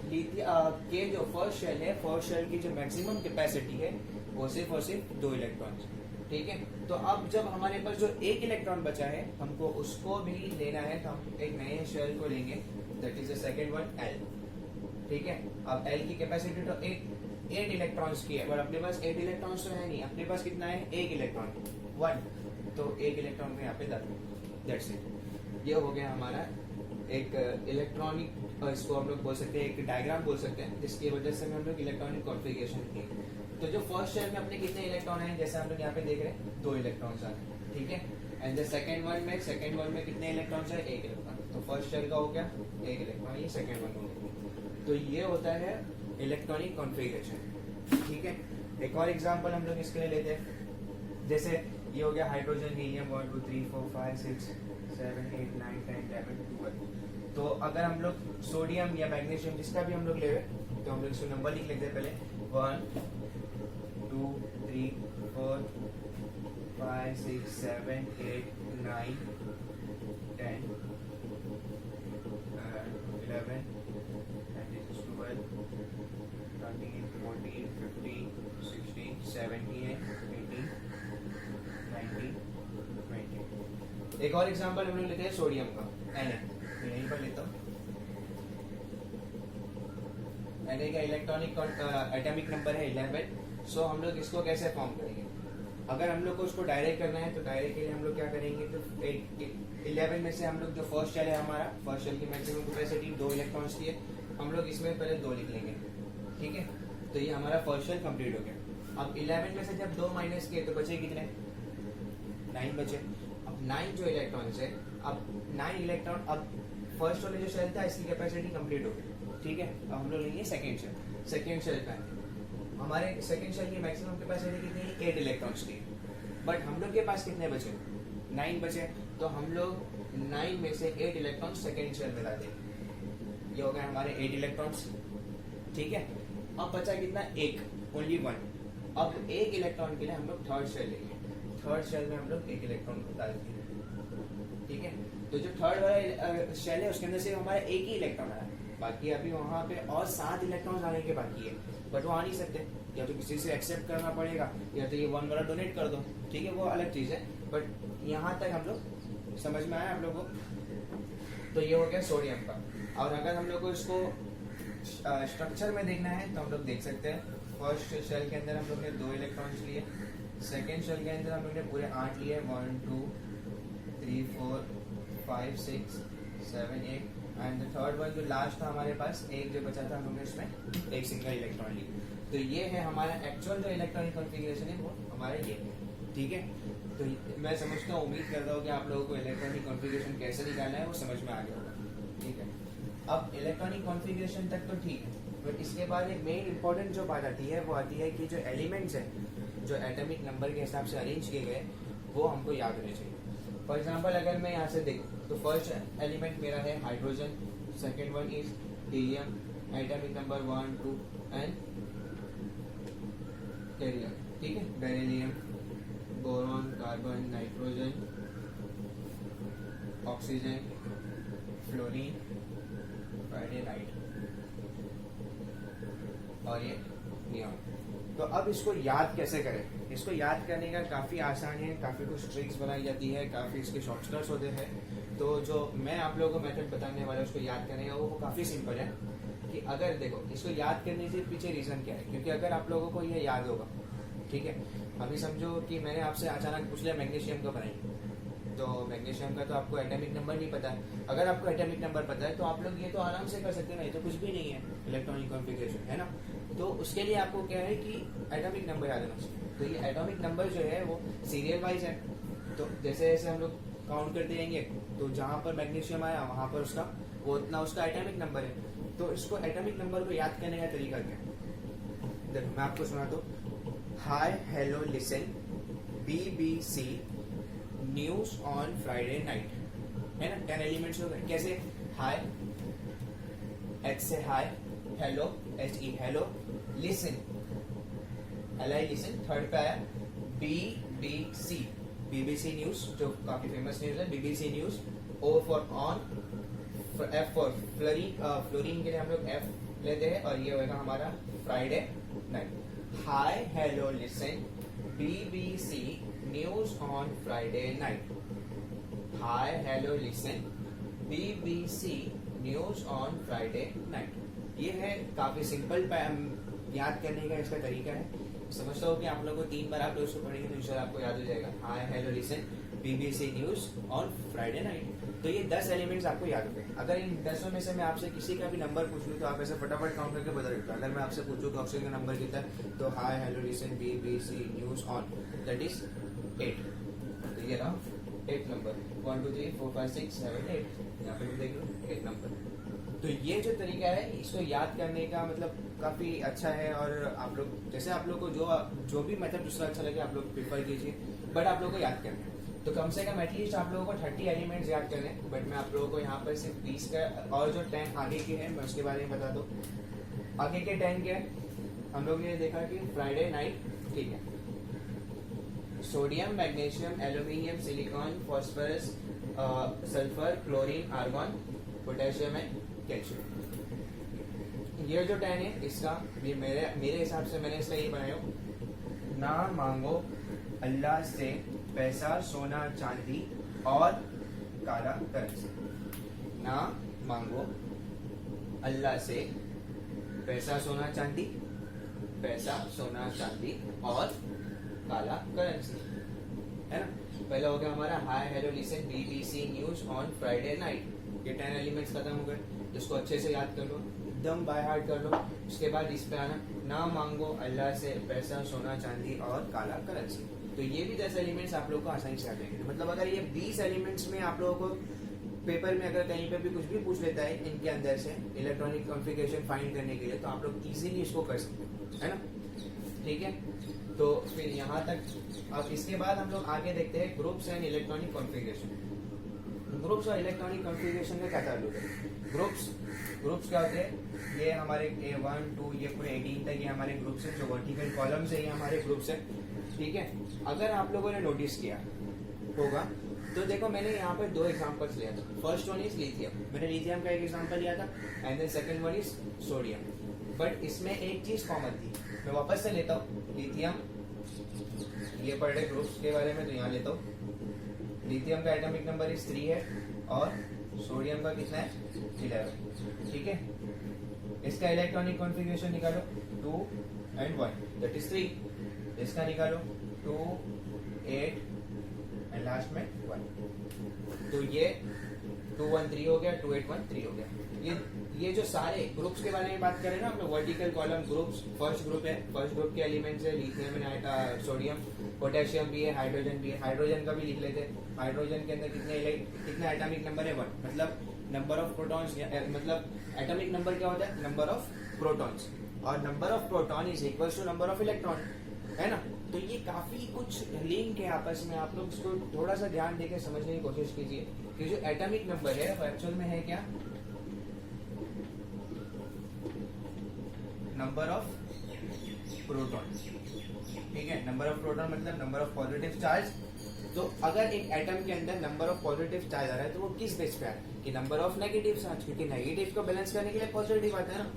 के जो फर्स्ट शेल है, फर्स्ट शेल की जो मैक्सिमम कैपेसिटी है वो सिर्फ और सिर्फ 2 इलेक्ट्रॉन्स। ठीक है। तो अब जब हमारे पास जो एक इलेक्ट्रॉन बचा है हमको उसको भी लेना है, तो हम एक नए शेल को लेंगे, that is the second one L, ठीक है। अब L की कैपेसिटी तो 8 इलेक्ट्रॉन्स की है, पर अपने पास 8 इलेक्ट्रॉन्स तो है नहीं, अपने पास कितना है, एक इलेक्ट्रॉन 1, तो एक इलेक्ट्रॉन को यहाँ पे डाल, दैट्स इट। ये हो गया हमारा एक इलेक्ट्रॉनिक, इसको हम लोग बोल सकते हैं, एक डायग्राम बोल सकते हैं, जिसकी वजह से हम लोग इलेक्ट्रॉनिक कॉन्फ़िगरेशन किए। तो जो फर्स्ट शेल में अपने कितने इलेक्ट्रॉन हैं, जैसे हम लोग यहाँ पे देख रहे हैं 2 इलेक्ट्रॉन्स आ रहे, ठीक है। एंड द सेकंड वन में कितने इलेक्ट्रॉन्स है, 1 इलेक्ट्रॉन। तो फर्स्ट शेल का हो गया 1 इलेक्ट्रॉन, ये सेकंड वन हो गया। तो ये होता है इलेक्ट्रॉनिक कॉन्फ़िगरेशन, ठीक है। एक और एग्जांपल हम लोग इसके लिए लेते हैं, जैसे ये हो गया हाइड्रोजन, हीलियम 1 2 3 4 5 6 7 8 9 10 11 12। तो अगर हम लोग सोडियम या मैग्नीशियम जिसका भी हम लोग ले रहे, तो हम लोग इसको नंबर लिख लेते हैं पहले, 1 2 3 4 5 6 7 8 9 10 11 12 13 14 15 16 17 18 19 20। एक और एग्जांपल हम लोग लेते हैं सोडियम का, Na, यहीं पर लेता हूँ। Na का इलेक्ट्रॉनिक एटॉमिक नंबर है 11। सो हम लोग इसको कैसे फॉर्म करेंगे, अगर हम लोग को उसको डायरेक्ट करना है तो डायरेक्ट के लिए हम लोग क्या करेंगे, तो 11 में से हम लोग जो फर्स्ट शेल है हमारा, फर्स्ट शेल की मैक्सिमम कैपेसिटी 2 इलेक्ट्रॉन्स की है, हम लोग इसमें पहले 2 लिख लेंगे, ठीक है। तो ये हमारा फर्स्ट शेल कंप्लीट हो गया। अब 11 में से जब 2 माइनस किए तो बचे कितने, 9 बचे। अब 9 जो इलेक्ट्रॉन्स है, अब 9 इलेक्ट्रॉन, अब फर्स्ट वाले जो शेल था इसकी कैपेसिटी कंप्लीट हो गई, ठीक है। अब हम लोग लेंगे सेकेंड शेल। सेकेंड शेल का हमारे सेकेंड शेल की मैक्सिमम कैपेसिटी कितनी है, 8 इलेक्ट्रॉन्स की, बट हम लोग के पास कितने बचे, 9 बचे। तो हम लोग 9 में से 8 इलेक्ट्रॉन सेकेंड शेल में डाल देंगे, ये हो गए हमारे 8 इलेक्ट्रॉन्स, ठीक है। अब बचा कितना, एक, ओनली 1। अब एक इलेक्ट्रॉन के लिए हम लोग थर्ड शेल लेंगे, थर्ड शेल में हम लोग 1 इलेक्ट्रॉन को डाल देंगे, ठीक है। तो जो थर्ड वाला शेल है उसके अंदर सिर्फ हमारा एक ही इलेक्ट्रॉन आया, बाकी अभी वहां पे और 7 इलेक्ट्रॉन आने के बाकी है, बट वो आ नहीं सकते, या तो किसी से एक्सेप्ट करना पड़ेगा, या तो ये 1 वाला डोनेट कर दो, ठीक है, वो अलग चीज है। बट यहाँ तक हम लोग समझ में आया आप लोगों को। तो ये हो गया सोडियम का। और अगर हम लोग को इसको स्ट्रक्चर में देखना है तो हम लोग देख सकते हैं, फर्स्ट शेल के अंदर हम लोग ने 2 इलेक्ट्रॉन्स लिए, सेकेंड शेल के अंदर हम लोग ने पूरे 8 लिए, 1 2 3 4 5 6 7 8, एंड थर्ड वन जो लास्ट था हमारे पास, एक जो बचा था हम लोग ने इसमें एक सिंगल इलेक्ट्रॉन ली। तो ये है हमारा एक्चुअल जो इलेक्ट्रॉनिक कॉन्फ़िगरेशन है वो हमारा ये, ठीक है। तो मैं समझता हूँ, उम्मीद करता हूँ कि आप लोगों को इलेक्ट्रॉनिक कॉन्फ़िगरेशन कैसे निकालना है वो समझ में आ गया होगा, ठीक है। अब इलेक्ट्रॉनिक कॉन्फ़िगरेशन तक तो ठीक है, बट इसके बाद एक मेन इंपॉर्टेंट जो बात आती है वो आती है कि जो एलिमेंट्स हैं जो एटॉमिक नंबर के हिसाब से अरेंज किए गए वो हमको याद होने चाहिए। फॉर एग्जाम्पल अगर मैं यहाँ से देखूँ तो फर्स्ट एलिमेंट मेरा है hydrogen, second one is helium, atomic number 1 2 and carrier, ठीक है, beryllium, boron, carbon, nitrogen, oxygen, fluorine, Friday night और ये नियॉन। तो अब इसको याद कैसे करें, इसको याद करने का काफ़ी आसान है, काफ़ी कुछ ट्रिक्स बनाई जाती है, काफ़ी इसके शॉर्टकट्स होते हैं। तो जो मैं आप लोगों को मेथड बताने वाला उसको याद करने का वो काफ़ी सिंपल है कि अगर देखो इसको याद करने से पीछे रीज़न क्या है, क्योंकि अगर आप लोगों को ये याद होगा, ठीक है, अभी समझो कि मैंने आपसे अचानक पूछ लिया मैग्नीशियम का बनाइए, तो मैग्नीशियम का तो आपको एटॉमिक नंबर नहीं पता है। अगर आपको एटॉमिक नंबर पता है तो आप लोग ये तो आराम से कर सकते हैं ना, ये तो कुछ भी नहीं है इलेक्ट्रॉनिक कॉन्फ़िगरेशन, है ना। तो उसके लिए आपको क्या है कि एटॉमिक नंबर याद होना चाहिए। तो ये एटॉमिक नंबर जो है वो सीरियल वाइज है, तो जैसे जैसे हम लोग काउंट करते रहेंगे तो जहाँ पर मैग्नीशियम आया वहाँ पर उसका वो उतना उसका एटॉमिक नंबर है। तो इसको एटॉमिक नंबर को याद करने का तरीका क्या है, देखो मैं आपको सुनाता हूँ। Hi hello listen BBC news on Friday night, है ना, 10 एलिमेंट्स हो गए। कैसे, हाय, H से hi, hello HE hello, listen LI listen, third पे आया BBC न्यूज जो काफी फेमस न्यूज है, BBC news, O for on, F for fluorine के लिए हम लोग F लेते हैं और ये होगा हमारा Friday night. Hi hello listen BBC news on Friday night. Hi hello listen BBC news on Friday night. ये है काफी सिंपल याद करने का इसका तरीका है. समझता हूँ कि आप लोगों को 3 बार आप लोग उसको पढ़ेंगे तो इंशाल्लाह आपको याद हो जाएगा. Hi hello listen BBC news on Friday night. तो ये 10 एलिमेंट्स आपको याद हो गए. अगर इन 10 में से मैं आपसे किसी का भी नंबर पूछ लूँ तो आप ऐसे फटाफट काउंट करके बता सकते हो. अगर मैं आपसे पूछूँ कि ऑक्सीजन का नंबर कितना है तो hi hello listen BBC news on that is 8. तो ये रहा 8 नंबर. 1 2 3 4 5 6 7 8. यहाँ पे भी देख लो 8 नंबर. तो ये जो तरीका है इसको याद करने का मतलब काफी अच्छा है. और आप लोग जैसे आप लोग को जो भी मेथड दूसरा अच्छा लगे आप लोग प्रिफर कीजिए. बट आप लोग को याद करना है तो कम से कम एटलीस्ट आप लोगों को 30 एलिमेंट्स याद करने. बट मैं आप लोगों को यहाँ पर सिर्फ 20 का और जो 10 आगे के हैं मैं उसके बारे में बता दूँ. आगे के 10 क्या है हम लोग ने देखा कि फ्राइडे नाइट ठीक है. Sodium magnesium aluminium silicon phosphorus sulphur chlorine argon potassium and calcium. ये जो 10 है इसका ये मेरे हिसाब से मैंने इसका ये बनाया. ना मांगो अल्लाह से पैसा सोना चांदी और काला करेंसी. ना मांगो अल्लाह से पैसा सोना चांदी और काला करेंसी है ना. पहला हो गया हमारा hi hello listen BBC news on Friday night. ये 10 एलिमेंट्स खत्म हो गए. इसको अच्छे से याद कर लो एकदम बाय हार्ट कर लो. उसके बाद इस पे आना ना मांगो अल्लाह से पैसा सोना चांदी और काला करेंसी. तो ये भी 10 एलिमेंट्स आप लोग को आसानी से आ जाएंगे. मतलब अगर ये 20 एलिमेंट्स में आप लोगों को पेपर में अगर कहीं पे भी कुछ भी पूछ लेता है इनके अंदर से इलेक्ट्रॉनिक कॉन्फ़िगरेशन फाइंड करने के लिए तो आप लोग इजीली इसको कर सकते हो है ना. ठीक है. तो फिर यहाँ तक अब इसके बाद हम लोग आगे देखते हैं groups and electronic configuration. Groups और इलेक्ट्रॉनिक कॉन्फ़िगरेशन का क्या ताल्लुक है. ग्रुप्स क्या होते हैं ये हमारे A1 2 ये पूरे 18 तक ये हमारे ग्रुप्स हैं. जो वर्टिकल कॉलम्स है ये हमारे ग्रुप्स हैं. ठीक है. अगर आप लोगों ने नोटिस किया होगा तो देखो मैंने यहाँ पर 2 एग्जांपल्स लिया था. First one is lithium. मैंने लिथियम का एक एग्जांपल लिया था and then second one is sodium. But इसमें एक चीज कॉमन थी. मैं वापस से लेता हूँ. लिथियम ये पढ़ रहे ग्रुप्स के बारे में तो यहाँ लेता हूँ. लिथियम का एटॉमिक नंबर इज 3 है और सोडियम का कितना है 11. ठीक है. इसका इलेक्ट्रॉनिक कॉन्फ़िगरेशन निकालो 2 and 1 दैट इज 3. इसका निकालो 2 8 एंड लास्ट में 1. तो ये 2 1 3 हो गया 2 8 1 3 हो गया. ये जो सारे ग्रुप्स के बारे में बात करें ना हम लोग vertical column groups. First group है. फर्स्ट ग्रुप के एलिमेंट्स है लिथियम एंड सोडियम. पोटेशियम भी है हाइड्रोजन भी है. हाइड्रोजन का भी लिख लेते हैं. हाइड्रोजन के अंदर कितना एटॉमिक नंबर है 1. मतलब नंबर ऑफ प्रोटॉन्स मतलब एटॉमिक नंबर क्या होता है नंबर ऑफ प्रोटॉन्स. और number of proton is equal to number of electron है ना. तो ये काफी कुछ लिंक है आपस में. आप लोग इसको थोड़ा सा ध्यान देकर समझने की कोशिश कीजिए कि जो एटॉमिक नंबर है वो एक्चुअल में है क्या नंबर ऑफ प्रोटॉन. ठीक है. नंबर ऑफ प्रोटॉन मतलब नंबर ऑफ पॉजिटिव चार्ज. तो अगर एक एटम के अंदर नंबर ऑफ पॉजिटिव चार्ज आ रहा है तो वो किस बेस पे आ रहा है कि नंबर ऑफ नेगेटिव चार्ज. क्योंकि नेगेटिव को बैलेंस करने के लिए पॉजिटिव आता है ना.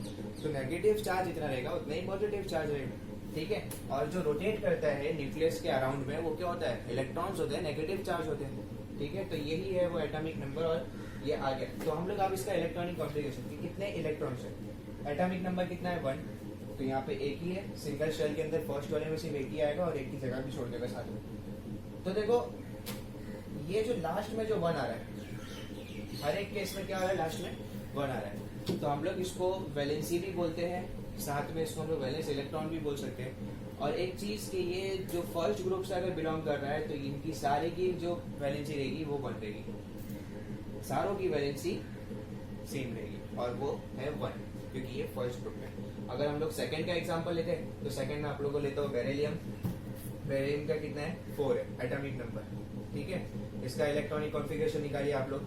तो नेगेटिव चार्ज जितना रहेगा उतना ही पॉजिटिव चार्ज रहेगा. ठीक है. और जो रोटेट करता है न्यूक्लियस के अराउंड में वो क्या होता है इलेक्ट्रॉन्स होते हैं नेगेटिव चार्ज होते हैं. ठीक है. तो यही है वो एटॉमिक नंबर. और ये आ गया. तो हम लोग अब इसका इलेक्ट्रॉनिक कॉन्फ़िगरेशन कितने इलेक्ट्रॉन्स है. एटॉमिक नंबर कितना है 1. तो यहाँ पे एक ही है. सिंगल शेल के अंदर फर्स्ट वाले में सिर्फ एक ही आएगा और एक की जगह भी छोड़ देगा साथ में. तो देखो ये जो लास्ट में जो 1 आ रहा है हर एक केस में क्या आ रहा है लास्ट में 1 आ रहा है. तो हम लोग इसको वैलेंसी भी बोलते हैं. साथ में इसको हम लोग वैलेंस इलेक्ट्रॉन भी बोल सकते हैं. और एक चीज कि ये जो फर्स्ट ग्रुप से अगर बिलोंग कर रहा है तो इनकी सारे की जो वैलेंसी रहेगी वो 1 रहेगी. सारों की वैलेंसी सेम रहेगी और वो है 1 क्योंकि ये फर्स्ट ग्रुप है. अगर हम लोग सेकंड का एग्जांपल लेते हैं तो सेकंड में आप लोगों को लेता हूँ बेरिलियम. बेरिलियम का कितना है 4 है एटॉमिक नंबर. ठीक है. इसका इलेक्ट्रॉनिक कॉन्फ़िगरेशन निकालिए आप लोग.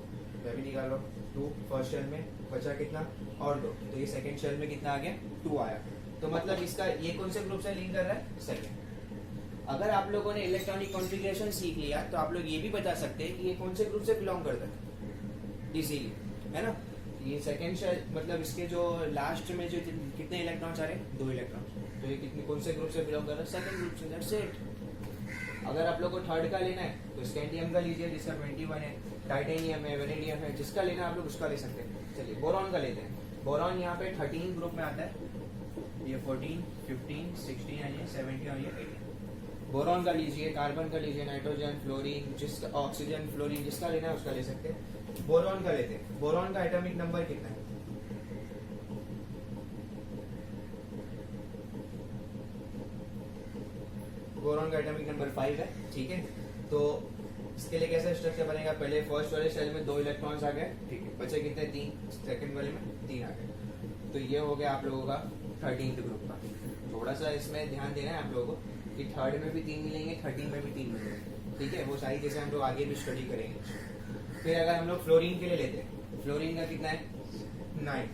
मैं भी निकाल रहा हूँ. 2 फर्स्ट शेल में बचा कितना और 2. तो ये सेकंड शेल में कितना आ गया 2 आया. तो मतलब इसका ये कौन से ग्रुप से लिंक कर रहा है सेकंड. अगर आप लोगों ने इलेक्ट्रॉनिक कॉन्फ़िगरेशन सीख लिया तो आप लोग ये भी बता सकते हैं कि ये कौन से ग्रुप से बिलोंग करता है इजीली है ना. ये सेकंड शेल मतलब इसके जो लास्ट में जो कितने इलेक्ट्रॉन्स आ रहे हैं 2 इलेक्ट्रॉन. तो ये कितने कौन से ग्रुप से बिलोंग कर रहा है सेकंड ग्रुप से. That's it. अगर आप लोग को थर्ड का लेना है तो स्कैंडियम का लीजिए जिसका 21 है, टाइटेनियम है, वेनेडियम है, जिसका लेना है आप लोग उसका ले सकते हैं। चलिए बोरॉन का लेते हैं। बोरॉन यहाँ पे 13 ग्रुप में आता है, ये 14, 15, 16 है, ये 17 और ये 18। बोरॉन का लीजिए, कार्बन का लीजिए, नाइट्रोजन, फ्लोरीन, जिसका ऑक्सीजन, फ्लोरीन, जिसका लेना है उसका ले सकते हैं। बोरॉन का लेते हैं। बोरॉन का एटॉमिक नंबर कितना है? बोरॉन का एटॉमिक नंबर 5 है, ठीक है। तो इसके लिए कैसा स्ट्रक्चर बनेगा? पहले फर्स्ट वाले शेल में 2 इलेक्ट्रॉन्स आ गए, ठीक है, बचे कितने? 3। सेकंड वाले में 3 आ गए, तो ये हो गया आप लोगों का 13th ग्रुप का। थोड़ा सा इसमें ध्यान देना है आप लोगों को कि थर्ड में भी 3 मिलेंगे, 13 में भी 3 मिलेंगे, ठीक है। वो सारी चीजें हम लोग आगे भी स्टडी करेंगे। फिर अगर हम लोग फ्लोरीन के लिए लेते हैं, फ्लोरीन का कितना है? 9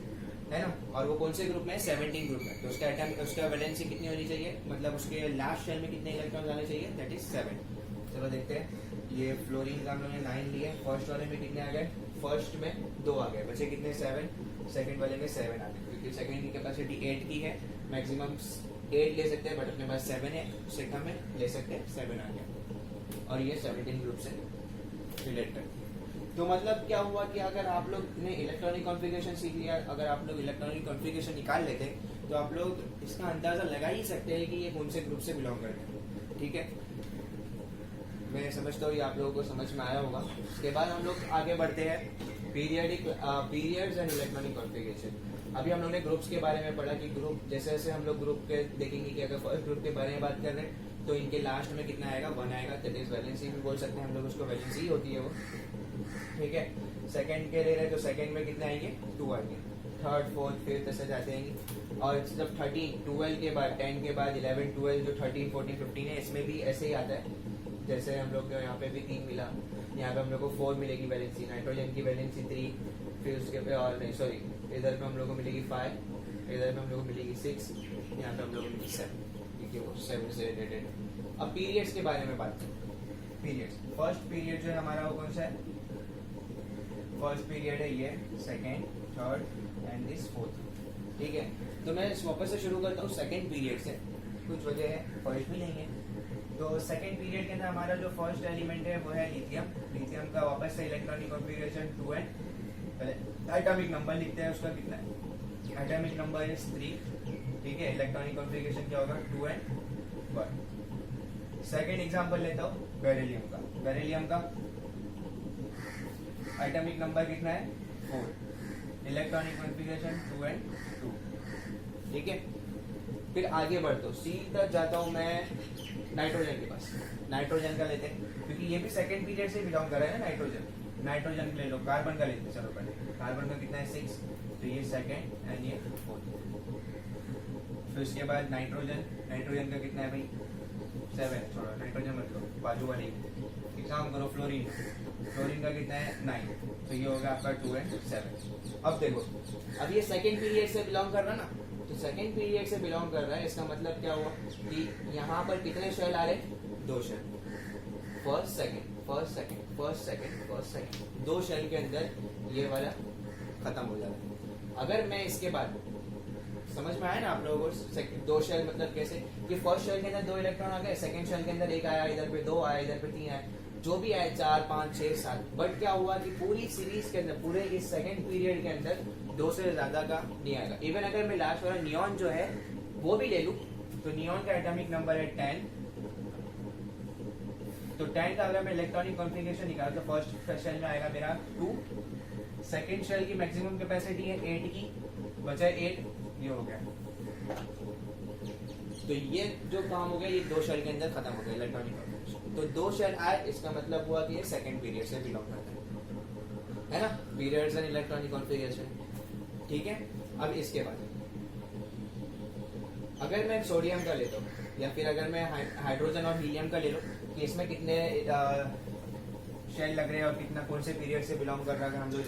है ना, और वो कौन से ग्रुप में है? 17 ग्रुप में। तो उसका एटम, उसका वैलेंसी कितनी होनी चाहिए, मतलब उसके लास्ट शेल में कितने इलेक्ट्रॉन आने चाहिए? That is 7। चलो देखते हैं। ये फ्लोरीन का हम लोगों ने 9 लिए, फर्स्ट वाले में कितने आ गए? फर्स्ट में 2 आ गए, बचे कितने? 7। सेकंड वाले में 7 आ गए, क्योंकि सेकंड की कैपेसिटी 8 की है, मैक्सिमम 8 ले सकते हैं, बट अपने पास 7 है, उससे कम है ले सकते हैं, 7 आ गया। और ये 17 ग्रुप से रिलेट करती है। तो मतलब क्या हुआ कि अगर आप लोग ने इलेक्ट्रॉनिक कॉन्फ़िगरेशन सीख लिया, अगर आप लोग इलेक्ट्रॉनिक कॉन्फ़िगरेशन निकाल लेते तो आप लोग इसका अंदाजा लगा ही सकते हैं कि ये कौन से ग्रुप से बिलोंग करते हैं, ठीक है। मैं समझता हूँ ये आप लोगों को समझ में आया होगा। उसके बाद हम लोग आगे बढ़ते हैं पीरियड्स एंड इलेक्ट्रॉनिक कॉन्फ़िगरेशन। अभी हम लोग ने ग्रुप्स के बारे में पढ़ा कि ग्रुप जैसे जैसे हम लोग ग्रुप के देखेंगे कि अगर फर्स्ट ग्रुप के बारे में बात कर रहे हैं तो इनके लास्ट में कितना आएगा? 1 आएगा, दैट इज वैलेंसी भी बोल सकते हैं हम लोग उसको, वैलेंसी ही होती है वो, ठीक है। सेकंड के ले रहे हैं तो सेकंड में कितने आएंगे? 2 आएंगे, थर्ड, फोर्थ, फिफ्थ ऐसे जाते हैं। और जब 13, 12 के बाद, 10 के बाद 11, 12, जो 13, 14, 15 है, इसमें भी ऐसे ही आता है। जैसे हम लोग को यहाँ पे भी 3 मिला, यहाँ पे हम लोग को 4 मिलेगी वैलेंसी, नाइट्रोजन की वैलेंसी 3, फिर उसके पे और नहीं सॉरी, इधर पे हम लोग को मिलेगी 5, इधर पे हम लोग को मिलेगी 6, यहाँ पे हम लोग को मिलेगी 7, ठीक है, वो 7 से रिलेटेड। अब पीरियड्स के बारे में बात करें। पीरियड्स, फर्स्ट पीरियड जो है हमारा वो कौन सा है? फर्स्ट पीरियड है ये, second, third and this fourth, ठीक है। तो मैं वापस से शुरू करता हूँ सेकेंड पीरियड से, कुछ वजह है, फर्स्ट भी नहीं है। तो सेकेंड पीरियड के अंदर हमारा जो फर्स्ट एलिमेंट है वो है लिथियम। लिथियम का वापस से इलेक्ट्रॉनिक कॉन्फ़िगरेशन 2n, पहले एटॉमिक नंबर लिखते हैं, उसका कितना है? एटॉमिक नंबर इज 3, ठीक है। इलेक्ट्रॉनिक कॉन्फ़िगरेशन क्या होगा? 2n 1। सेकेंड एग्जाम्पल लेता हूँ बेरिलियम का। बेरिलियम का एटॉमिक नंबर कितना है? 4, इलेक्ट्रॉनिक कॉन्फ़िगरेशन 2n 2, ठीक है। फिर आगे बढ़ता हूँ, सीधा जाता हूँ मैं नाइट्रोजन के पास। नाइट्रोजन का लेते हैं क्योंकि ये भी सेकंड पीरियड से बिलोंग कर रहा है ना नाइट्रोजन। नाइट्रोजन ले लो, कार्बन का लेते हैं, चलो पहले कार्बन का कितना है? 6, तो ये सेकंड एंड ये फोर्थ। फिर उसके बाद नाइट्रोजन, नाइट्रोजन का कितना है भाई? 7, छोड़ो नाइट्रोजन मत लो, बाजू वाले एक काम करो, फ्लोरीन, फ्लोरीन का कितना है? 9, तो ये होगा आपका 2 and 7। अब देखो, अब ये सेकंड पीरियड से बिलोंग कर रहा है ना, तो सेकंड पीरियड से बिलोंग कर रहा है, इसका मतलब क्या हुआ कि यहाँ पर कितने शेल आ रहे? 2 shell, first second, first second, first second, first second, 2 shell के अंदर ये वाला खत्म हो जाता है। अगर मैं इसके बाद, समझ में आया ना आप लोगों को? 2 शेल मतलब कैसे कि फर्स्ट शेल के अंदर 2 इलेक्ट्रॉन आ गए, सेकंड शेल के अंदर 1 आया, इधर पे 2 आया, इधर पे 3 आया, जो भी आए 4, 5, 6, 7। बट क्या हुआ कि पूरी सीरीज के अंदर, पूरे इस सेकंड पीरियड के अंदर 2 से ज्यादा का नहीं आएगा। इवन अगर मैं लास्ट वाला नियॉन जो है वो भी ले लूं तो नियॉन का एटॉमिक नंबर है 10, तो 10 का अगर मैं इलेक्ट्रॉनिक कॉन्फ़िगरेशन निकाल तो फर्स्ट शेल में आएगा मेरा 2, सेकंड शेल की मैक्सिमम कैपेसिटी है 8 की, बचा 8, ये हो गया। तो ये जो काम हो गया ये 2 शेल के अंदर खत्म हो गया इलेक्ट्रॉनिक कॉन्फ़िगरेशन। तो 2 शेल आए, इसका मतलब हुआ कि ये सेकंड पीरियड से बिलोंग करता है ना, पीरियड्स एंड इलेक्ट्रॉनिक कॉन्फ़िगरेशन, ठीक है। अब इसके बाद अगर मैं सोडियम का लेता हूँ या फिर अगर मैं हाइड्रोजन और हीलियम का ले लो कि इसमें कितने शेल लग रहे हैं और कितना कौन से पीरियड से बिलोंग कर रहा है, अगर हम लोग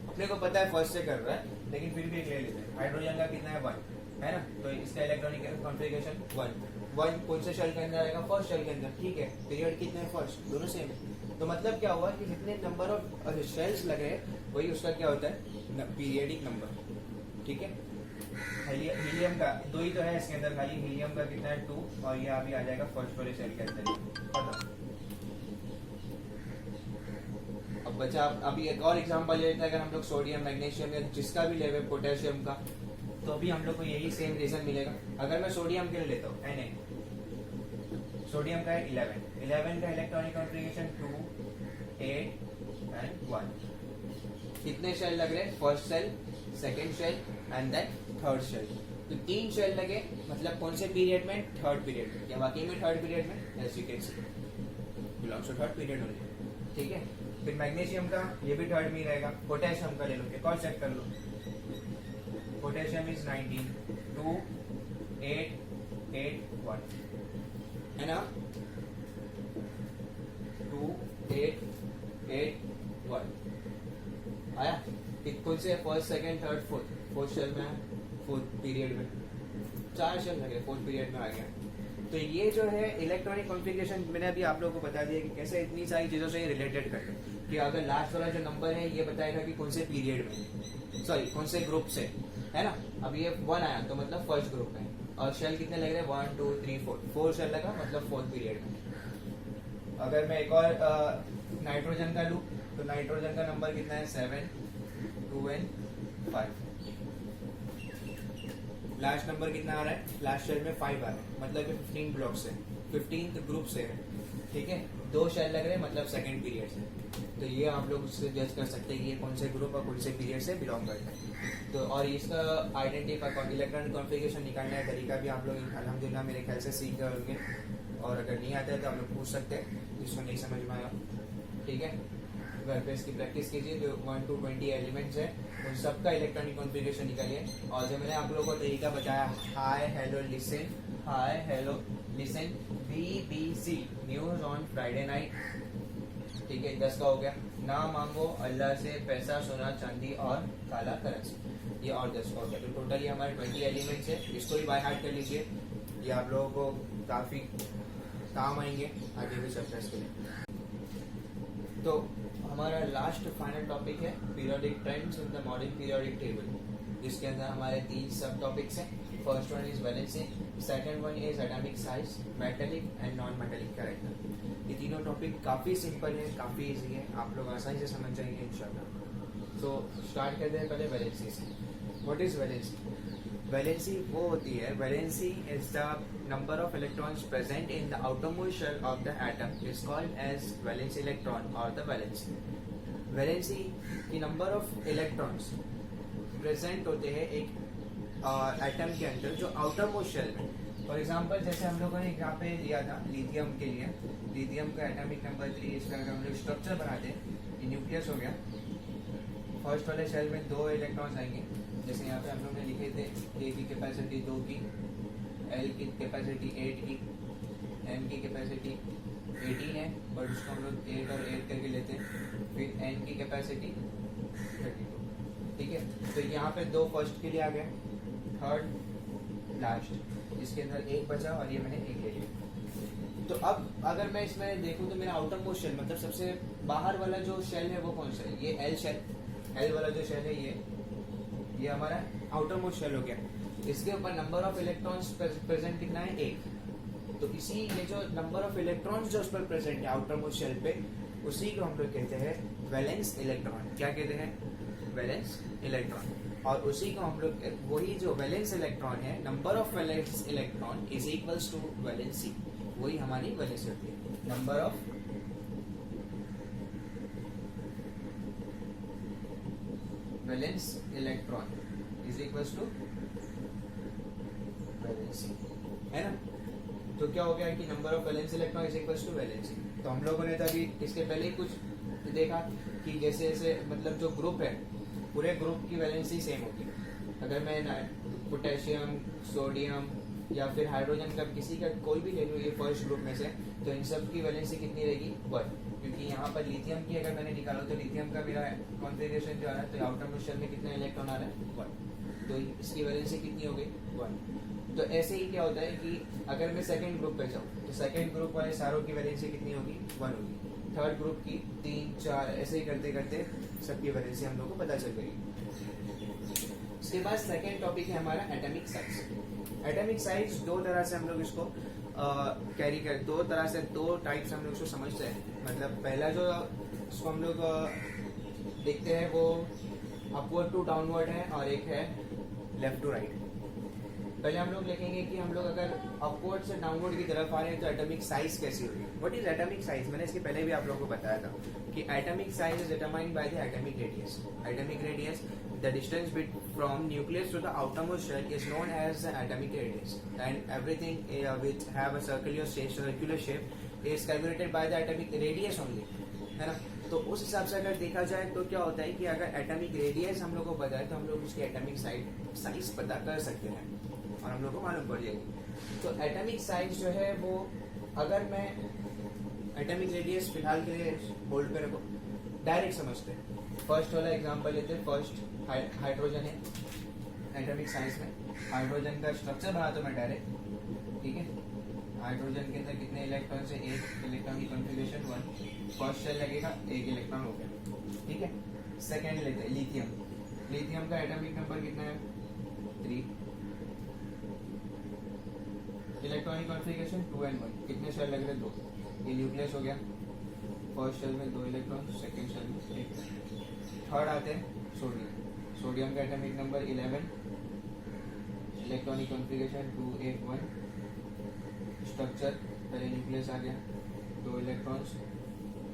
अपने को पता है फर्स्ट से कर रहा है, लेकिन फिर भी एक ले लेते हैं। हाइड्रोजन का कितना है? 1 है ना, तो इसका इलेक्ट्रॉनिक कॉन्फ़िगरेशन 1 कौन से शेल के अंदर आएगा? फर्स्ट शेल के अंदर, ठीक है। पीरियड कितने हैं? फर्स्ट, दोनों सेम है। तो मतलब क्या हुआ कि जितने नंबर ऑफ शेल्स लगे वही उसका क्या होता है? पीरियडिक नंबर, ठीक है। हीलियम का 2 ही तो है इसके अंदर खाली, हीलियम का कितना है 2, और ये अभी आ जाएगा फर्स्ट वाले शेल के अंदर। खत्म। अब बचा अभी एक और एग्जांपल लेते हैं, अगर हम लोग सोडियम मैग्नीशियम या जिसका भी लेवे, पोटेशियम का, तो अभी हम लोग को यही सेम रीजन मिलेगा। अगर मैं सोडियम के लिए लेता हूँ Na, सोडियम का है 11 का इलेक्ट्रॉनिक कॉन्फ़िगरेशन 2, 8 एंड 1। कितने शेल लग रहे हैं? First shell, second shell and then third shell. तो 3 शेल लगे, मतलब कौन से पीरियड में? थर्ड पीरियड में। क्या वाकई में थर्ड पीरियड में? As you can see belongs to third period only. ठीक है। फिर मैग्नीशियम का ये भी थर्ड में ही रहेगा। पोटेशियम का ले लो, एक और चेक कर लो। पोटेशियम इज 19, 2, 8, 8, 1 है ना, 2, 8, 8, 1 आया। कौन से? First, second, third, fourth shell में, फोर्थ पीरियड में 4 शेल लगे, फोर्थ पीरियड में आ गया। तो ये जो है इलेक्ट्रॉनिक कॉन्फ़िगरेशन, मैंने अभी आप लोगों को बता दिया कि कैसे इतनी सारी चीजों से ये रिलेटेड करते हैं। कि अगर लास्ट वाला जो नंबर है ये बताएगा कि कौन से पीरियड में, सॉरी कौन से ग्रुप से है ना। अब ये 1 आया तो मतलब फर्स्ट ग्रुप में, और शेल कितने लग रहे हैं? 1, 2, 3, 4 शेल लगा, मतलब फोर्थ पीरियड में। अगर मैं एक और नाइट्रोजन का लूँ तो नाइट्रोजन का नंबर कितना है? 7, 2 and 5। लास्ट नंबर कितना आ रहा है? लास्ट शेल में 5 आ रहा है, मतलब कि 15 ब्लॉक से, 15th ग्रुप से है। ठीक है। 2 शेल लग रहे हैं, मतलब सेकंड पीरियड से। तो ये आप लोग उससे जज कर सकते हैं कि ये कौन से ग्रुप और कौन से पीरियड से बिलोंग करता है। तो और इसका आइडेंटिफाई, इलेक्ट्रॉनिक कॉन्फ़िगरेशन निकालने का तरीका भी आप लोग अल्हम्दुलिल्लाह मेरे ख्याल से सीख गए होंगे, और अगर नहीं आता है तो आप लोग पूछ सकते हैं जिसको नहीं समझ में आया। ठीक है। घर पे इसकी प्रैक्टिस कीजिए। जो 1 to 20 एलिमेंट्स है उन सबका इलेक्ट्रॉनिक कॉन्फ़िगरेशन निकालिए। और जो मैंने आप लोगों को तरीका बताया, hi hello listen, hi hello listen, BBC news on Friday night. ठीक है, 10 का हो गया। ना मांगो अल्लाह से पैसा, सोना चांदी और काला करंसी, ये और 10 का हो गया। तो टोटल ये हमारे 20 एलिमेंट्स है। इसको भी बाय हार्ट कर लीजिए, ये आप लोगों को काफी काम आएंगे आगे भी चैप्टर्स के लिए। तो हमारा लास्ट फाइनल टॉपिक है periodic trends in the modern periodic table, जिसके अंदर हमारे 3 सब टॉपिक्स हैं। First one is valency, second one is atomic size, metallic and non metallic character. ये तीनों टॉपिक काफी सिंपल है, काफी इजी है, आप लोग आसानी से समझ जाएंगे इंशाल्लाह। तो स्टार्ट करते हैं पहले वैलेंसी से। What is valency? वैलेंसी वो होती है, valency is the number of electrons present in the outermost shell of the atom is called as valence electron or the valency. Valency की नंबर ऑफ इलेक्ट्रॉन्स प्रेजेंट होते हैं एक एटम के अंदर जो आउटर मोस्ट शेल में। फॉर एग्जांपल जैसे हम लोगों ने यहाँ पे लिया था लिथियम के लिए, लिथियम का एटॉमिक नंबर 3, इसका अगर हम लोग स्ट्रक्चर बनाते हैं, ये न्यूक्लियस हो गया। फर्स्ट वाले शेल में 2 इलेक्ट्रॉन्स आएंगे, जैसे यहाँ पे हम लोग ने लिखे थे ए की कैपेसिटी 2 की, एल की कैपेसिटी 8 की, एम की कैपेसिटी 18 है, बट उसको हम लोग 8 और 8 करके लेते हैं। फिर एन की कैपेसिटी 32। ठीक है, तो यहाँ पे 2 फर्स्ट के लिए आ गए, थर्ड लास्ट, इसके अंदर 1 बचा और ये मैंने 1 ले लिया। तो अब अगर मैं इसमें देखूँ तो मेरा आउटर मोस्ट शेल, मतलब सबसे बाहर वाला जो शेल है वो कौन सा है? ये एल शेल, एल वाला जो शेल है ये हमारा आउटर मोस्ट शेल हो गया। इसके ऊपर नंबर ऑफ इलेक्ट्रॉन्स प्रेजेंट कितना है? 1। तो इसी ये जो नंबर ऑफ इलेक्ट्रॉन्स जो उस पर प्रेजेंट है आउटर मोस्ट शेल पे, उसी को हम लोग कहते हैं वैलेंस इलेक्ट्रॉन। क्या कहते हैं? Valence electron. और उसी को हम लोग, वही जो वैलेंस इलेक्ट्रॉन है, number of valence electron is equals to valency, वही हमारी वैलेंसी होती है। Number of valence electron is equals to valency, है ना। तो क्या हो गया कि number of valence electron is equals to valency. तो हम लोगों ने तभी इसके पहले ही कुछ देखा कि जैसे जैसे मतलब जो ग्रुप है, पूरे ग्रुप की वैलेंसी सेम होगी। अगर मैं पोटेशियम, सोडियम या फिर हाइड्रोजन का किसी का कोई भी ले लूँ ये फर्स्ट ग्रुप में से, तो इन सब की वैलेंसी कितनी रहेगी? 1। क्योंकि यहाँ पर लिथियम की अगर मैंने निकाला तो लिथियम का मेरा कॉन्फ़िगरेशन जो आ रहा है, तो आउटर मोस्ट शेल में कितना इलेक्ट्रॉन आ रहा है? 1। तो इसकी वैलेंसी कितनी हो गई? 1। तो ऐसे ही क्या होता है कि अगर मैं सेकंड ग्रुप पे जाऊँ तो सेकंड ग्रुप वाले सारों की वैलेंसी कितनी होगी? 1 होगी। थर्ड ग्रुप की 3, 4 ऐसे ही करते करते सबकी वैलेंसी हम लोग को पता चल गई। उसके बाद सेकेंड टॉपिक है हमारा एटॉमिक साइज। एटॉमिक साइज दो तरह से हम लोग इसको कैरी कर, दो तरह से, दो टाइप से हम लोग इसको समझते हैं। मतलब पहला जो इसको हम लोग देखते हैं वो अपवर्ड टू डाउनवर्ड है और एक है लेफ्ट टू राइट। पहले हम लोग लिखेंगे कि हम लोग अगर अपवर्ड से डाउनवर्ड की तरफ आ रहे हैं तो एटॉमिक साइज कैसी होगी। What is atomic size? मैंने इसके पहले भी आप लोगों को बताया था कि atomic size is determined by the atomic radius. Atomic radius, the distance from nucleus to the outermost shell is known as the atomic radius, and everything which have a circular shape is calculated by the atomic radius only, है ना। तो उस हिसाब से अगर देखा जाए तो क्या होता है कि अगर एटॉमिक रेडियस हम लोग को पता है तो हम लोग उसकी एटॉमिक साइज पता कर सकते हैं और हम लोग को मालूम पड़ जाएगी। तो एटॉमिक साइज जो है वो, अगर मैं एटॉमिक रेडियस फिलहाल के लिए होल्ड पे रखो, डायरेक्ट समझते हैं। फर्स्ट वाला एग्जांपल लेते हैं। फर्स्ट हाइड्रोजन है एटॉमिक साइज में। हाइड्रोजन का स्ट्रक्चर बना तो मैं डायरेक्ट, ठीक है। हाइड्रोजन के अंदर कितने इलेक्ट्रॉन से, एक इलेक्ट्रॉन की कॉन्फ़िगरेशन 1। फर्स्ट शेल लगेगा, एक इलेक्ट्रॉन हो गया, ठीक है। सेकेंड लेते हैं लिथियम। लिथियम का एटॉमिक नंबर कितना है? 3। इलेक्ट्रॉन की कॉन्फ़िगरेशन 2 and 1। कितने शेल लग रहे हैं? 2। ये न्यूक्लियस हो गया। फर्स्ट शेल में 2 इलेक्ट्रॉन, सेकेंड शेल में 1। थर्ड आते हैं सोडियम। सोडियम का atomic number 11। Electronic configuration 2 8 1। Structure पहले न्यूक्लियस आ गया, 2 इलेक्ट्रॉन्स,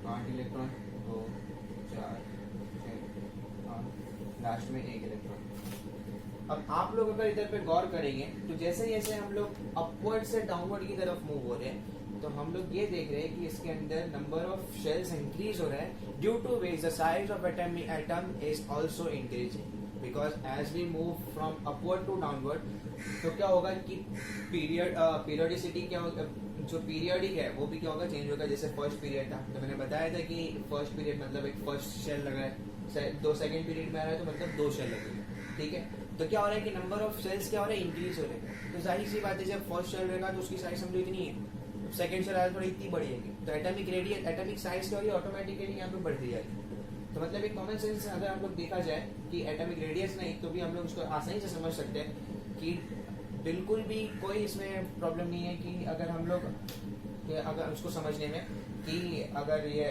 8 इलेक्ट्रॉन, 2 4 6 8, लास्ट में 1 इलेक्ट्रॉन। अब आप लोग अगर इधर पे गौर करेंगे तो जैसे जैसे हम लोग अपवर्ड से डाउनवर्ड की तरफ मूव हो रहे हैं तो हम लोग ये देख रहे हैं कि इसके अंदर नंबर ऑफ शेल्स इंक्रीज हो रहा है, due to which the size of atom is also increasing, because as we move from upward to downward. तो क्या होगा कि पीरियडिसिटी क्या होगा, जो पीरियडिक है वो भी क्या होगा, चेंज होगा। जैसे फर्स्ट पीरियड था तो मैंने बताया था कि फर्स्ट पीरियड मतलब एक फर्स्ट शेल लगा है, दो सेकंड पीरियड में आ रहा है तो मतलब 2 शेल लगेगी, ठीक है। तो क्या हो रहा है कि नंबर ऑफ सेल्स क्या हो रहा है, इंक्रीज हो रहे हैं। तो जाहिर सी बात है जब फर्स्ट शेल रहेगा तो उसकी साइज समझो इतनी है, सेकंड शेल आया थोड़ी इतनी बढ़ेगी, तो एटॉमिक रेडियस, एटॉमिक साइज क्या हो रही है, ऑटोमेटिकली यहाँ पे बढ़ती जाएगी। तो मतलब एक कॉमन सेंस अगर हम लोग देखा जाए कि एटॉमिक रेडियस नहीं तो भी हम लोग उसको आसानी से समझ सकते हैं कि बिल्कुल भी कोई इसमें प्रॉब्लम नहीं है कि अगर हम लोग अगर उसको समझने में कि अगर ये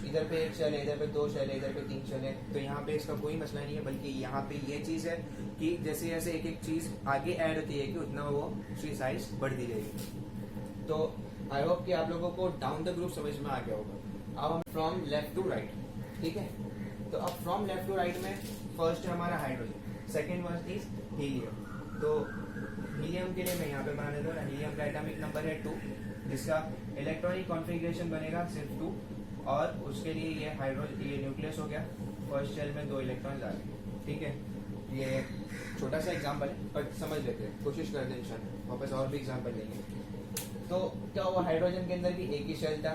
इधर पे 1 शेल है, इधर पे 2 शेल है, इधर पे 3 शेल है, तो यहाँ पे इसका कोई मसला नहीं है। बल्कि यहाँ पे ये चीज़ है कि जैसे जैसे एक एक चीज़ आगे ऐड होती है कि उतना वो उसकी साइज बढ़ती जाएगी। तो आई होप कि आप लोगों को डाउन द ग्रुप समझ में आ गया होगा। अब हम फ्रॉम लेफ्ट टू राइट, ठीक है। तो अब फ्रॉम लेफ्ट टू राइट में फर्स्ट है हमारा hydrogen, second one is helium. तो हीलियम के लिए मैं यहाँ पे बना देता हूँ। हीलियम का एटॉमिक नंबर है 2, जिसका इलेक्ट्रॉनिक कॉन्फ़िगरेशन बनेगा सिर्फ 2, और उसके लिए ये न्यूक्लियस हो गया। फर्स्ट शेल में 2 इलेक्ट्रॉन आ गए, ठीक है। ये छोटा सा एग्जाम्पल है पर समझ लेते हैं, कोशिश करते हैं इंशाल्लाह वापस और भी एग्जाम्पल लेंगे। तो क्या हुआ, हाइड्रोजन के अंदर भी एक ही शेल था,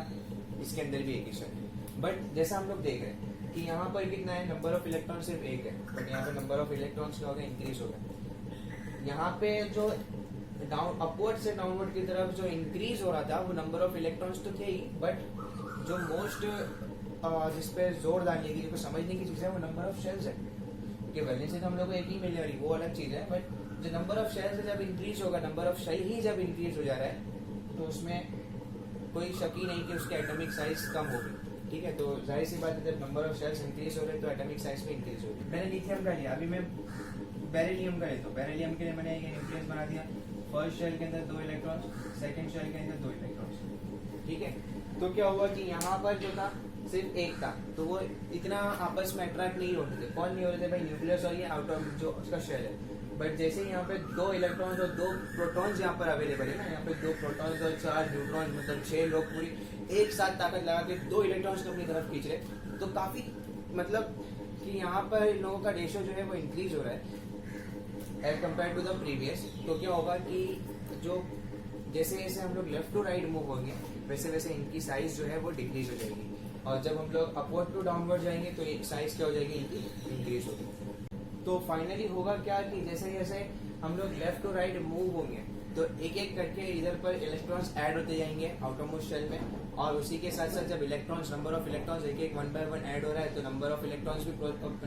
इसके अंदर भी एक ही शेल है। बट जैसा हम लोग देख रहे हैं कि यहाँ पर कितना है, नंबर ऑफ इलेक्ट्रॉन सिर्फ 1 है, बट यहाँ पे नंबर ऑफ इलेक्ट्रॉन्स क्या हो गया, इंक्रीज हो गया। यहाँ पे जो डाउन अपवर्ड से डाउनवर्ड की तरफ जो इंक्रीज हो रहा था वो नंबर ऑफ इलेक्ट्रॉन्स तो थे ही, बट जो मोस्ट जिसपे जोर डालने की, जो समझने की चीज है वो नंबर ऑफ शेल्स है। कि वैलेंस से तो हम लोग को एक ही मिल रही, वो अलग चीज है, बट जो नंबर ऑफ शेल्स है जब इंक्रीज होगा, नंबर ऑफ शेल ही जब इंक्रीज हो जा रहा है तो उसमें कोई शक ही नहीं कि उसकी एटॉमिक साइज कम होगी, ठीक है। तो जाहिर सी बात है जब नंबर ऑफ शेल्स इंक्रीज हो रहे हैं तो एटॉमिक साइज भी इंक्रीज होगी। मैंने लिथियम का लिया, अभी मैं बेरिलियम का लेता हूँ। बेरिलियम के लिए मैंने ये न्यूक्लियस बना दिया। फर्स्ट शेल के अंदर 2 इलेक्ट्रॉन्स, सेकंड शेल के अंदर 2 इलेक्ट्रॉन्स, ठीक है। तो क्या हुआ कि यहाँ पर जो था सिर्फ 1 था, तो वो इतना आपस में अट्रैक्ट नहीं हो रहे थे। कौन नहीं हो रहे थे भाई, न्यूक्लियस और ये आउटर जो उसका शेल है। बट जैसे यहाँ पे 2 इलेक्ट्रॉन्स और 2 प्रोटॉन्स यहाँ पर अवेलेबल है ना, यहाँ पे 2 प्रोटॉन्स और 4 न्यूट्रॉन्स, मतलब 6 लोग पूरी एक साथ ताकत लगा के 2 इलेक्ट्रॉन्स को अपनी तरफ खींच रहे, तो काफी मतलब कि यहाँ पर इन लोगों का रेशियो जो है वो इंक्रीज हो रहा है as compare to the previous. तो क्या होगा कि जो जैसे जैसे हम लोग लेफ्ट टू राइट मूव होंगे वैसे वैसे इनकी साइज जो है वो डिक्रीज हो जाएगी, और जब हम लोग अपवर्ड टू डाउनवर्ड जाएंगे तो साइज क्या हो जाएगी, इनकी इंक्रीज होगी। तो फाइनली होगा क्या कि जैसे जैसे हम लोग लेफ्ट टू राइट मूव होंगे तो एक एक करके इधर पर इलेक्ट्रॉन्स ऐड होते जाएंगे आउटरमोस्ट शेल में, और उसी के साथ साथ जब इलेक्ट्रॉन्स नंबर ऑफ इलेक्ट्रॉन्स एक एक वन बाय वन ऐड हो रहा है तो नंबर ऑफ इलेक्ट्रॉन्स भी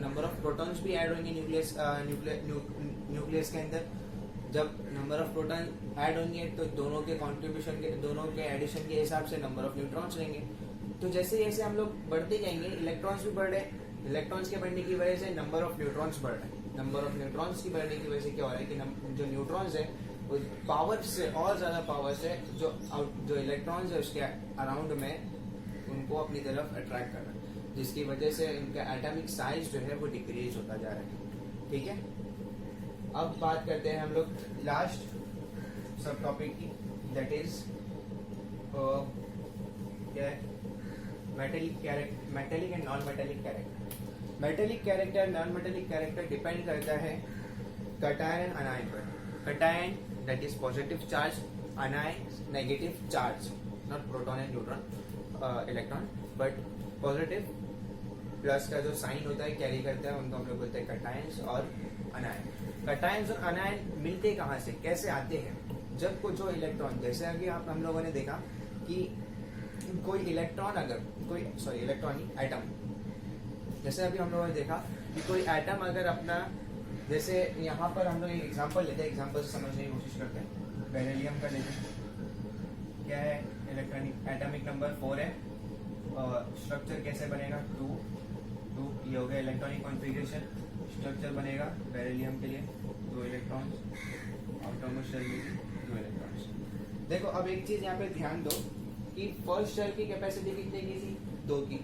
नंबर ऑफ प्रोटॉन्स भी ऐड होंगे न्यूक्लियस के अंदर। जब नंबर ऑफ प्रोटॉन ऐड होंगे तो दोनों के कंट्रीब्यूशन के दोनों के एडिशन के हिसाब से नंबर ऑफ न्यूट्रॉन्स रहेंगे। तो जैसे जैसे हम लोग बढ़ते जाएंगे इलेक्ट्रॉन्स भी बढ़ रहे हैं, इलेक्ट्रॉन्स के बढ़ने की वजह से नंबर ऑफ न्यूट्रॉन्स बढ़ रहे हैं। नंबर ऑफ न्यूट्रॉन्स की बढ़ने की वजह से क्या हो रहा है कि जो न्यूट्रॉन्स है वो पावर से और ज्यादा पावर से जो इलेक्ट्रॉन्स है उसके अराउंड में उनको अपनी तरफ अट्रैक्ट कर रहा है, जिसकी वजह से इनका एटॉमिक साइज जो है वो डिक्रीज होता जा रहा है। ठीक है, अब बात करते हैं हम लोग लास्ट सब टॉपिक की, दैट इज क्या है, metallic and non metallic character. Metallic character non metallic character depend करता है कटायन एंड अनायन पर। Cation that is positive charge, अनायन negative charge, not proton and neutron electron but positive plus का जो साइन होता है कैरी करता है उनको हम लोग बोलते हैं कटायंस और अनायन। कटायंस और अनायन मिलते कहाँ से, कैसे आते हैं? जब को जो इलेक्ट्रॉन, जैसे अभी हम लोगों ने देखा कि कोई इलेक्ट्रॉन अगर एटम, जैसे अभी हम लोगों ने देखा कि कोई एटम अगर अपना, जैसे यहाँ पर हम लोग एक एग्जांपल लेते हैं, एग्जांपल से समझने की कोशिश करते हैं। बेरिलियम का लेते हैं, क्या है, इलेक्ट्रॉनिक एटॉमिक नंबर 4 है, स्ट्रक्चर कैसे बनेगा 2, ये हो गया इलेक्ट्रॉनिक कॉन्फ़िगरेशन। स्ट्रक्चर बनेगा बेरिलियम के लिए 2 इलेक्ट्रॉन्स, आउटरमोस्ट शेल में 2 इलेक्ट्रॉन्स। देखो अब एक चीज यहाँ पे ध्यान दो कि फर्स्ट शेल की कैपेसिटी कितने की थी, 2 की,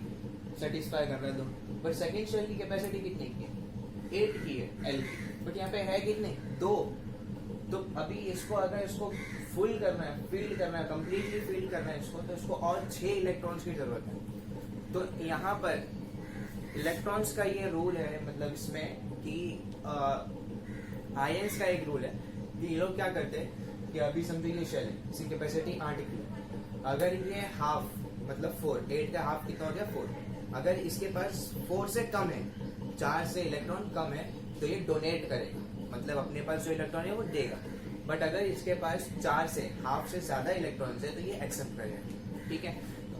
सेटिस्फाई कर रहा है 2, बट सेकेंड शेल की कैपेसिटी कितने की है, 8 की है एल की, बट यहाँ पे है कितने, 2। तो अभी इसको अगर इसको फुल करना है, फील्ड करना है, कंप्लीटली फील्ड करना है इसको, तो इसको और 6 इलेक्ट्रॉन्स की जरूरत है। तो यहाँ पर इलेक्ट्रॉन्स का ये रूल है, मतलब इसमें कि आयंस का एक रूल है कि ये लोग क्या करते हैं कि अभी समझो ये शेल है, इसकी कैपेसिटी 8 की, अगर ये हाफ मतलब 4, 8 का हाफ कितना हो गया 4, अगर इसके पास 4 से कम है, 4 से इलेक्ट्रॉन कम है तो ये डोनेट करेगा, मतलब अपने पास जो इलेक्ट्रॉन है वो देगा। बट अगर इसके पास 4 से हाफ से ज्यादा इलेक्ट्रॉन्स है तो ये एक्सेप्ट करेगा। ठीक है,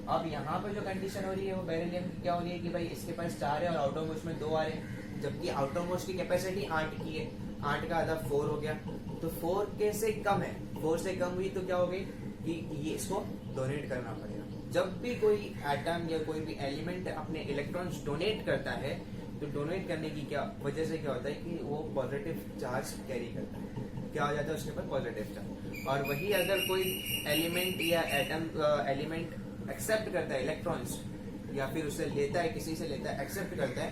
अब यहाँ पर जो कंडीशन हो रही है वो बेरिलियम की क्या हो रही है कि भाई इसके पास 4 है और आउटर मोस्ट में 2 आ रहे हैं, जबकि आउटर मोस्ट की कैपेसिटी 8 की है, 8 का आधा 4 हो गया, तो 4 के से कम है, 4 से कम हुई तो क्या हो गई कि ये इसको डोनेट करना पड़ेगा। जब भी कोई एटम या कोई भी एलिमेंट अपने इलेक्ट्रॉन्स डोनेट करता है तो डोनेट करने की क्या वजह से क्या होता है कि वो पॉजिटिव चार्ज कैरी करता है, क्या हो जाता है उसके ऊपर पॉजिटिव चार्ज। और वही अगर कोई एलिमेंट या एलिमेंट एक्सेप्ट करता है इलेक्ट्रॉन्स या फिर उससे लेता है, किसी से लेता है, एक्सेप्ट करता है,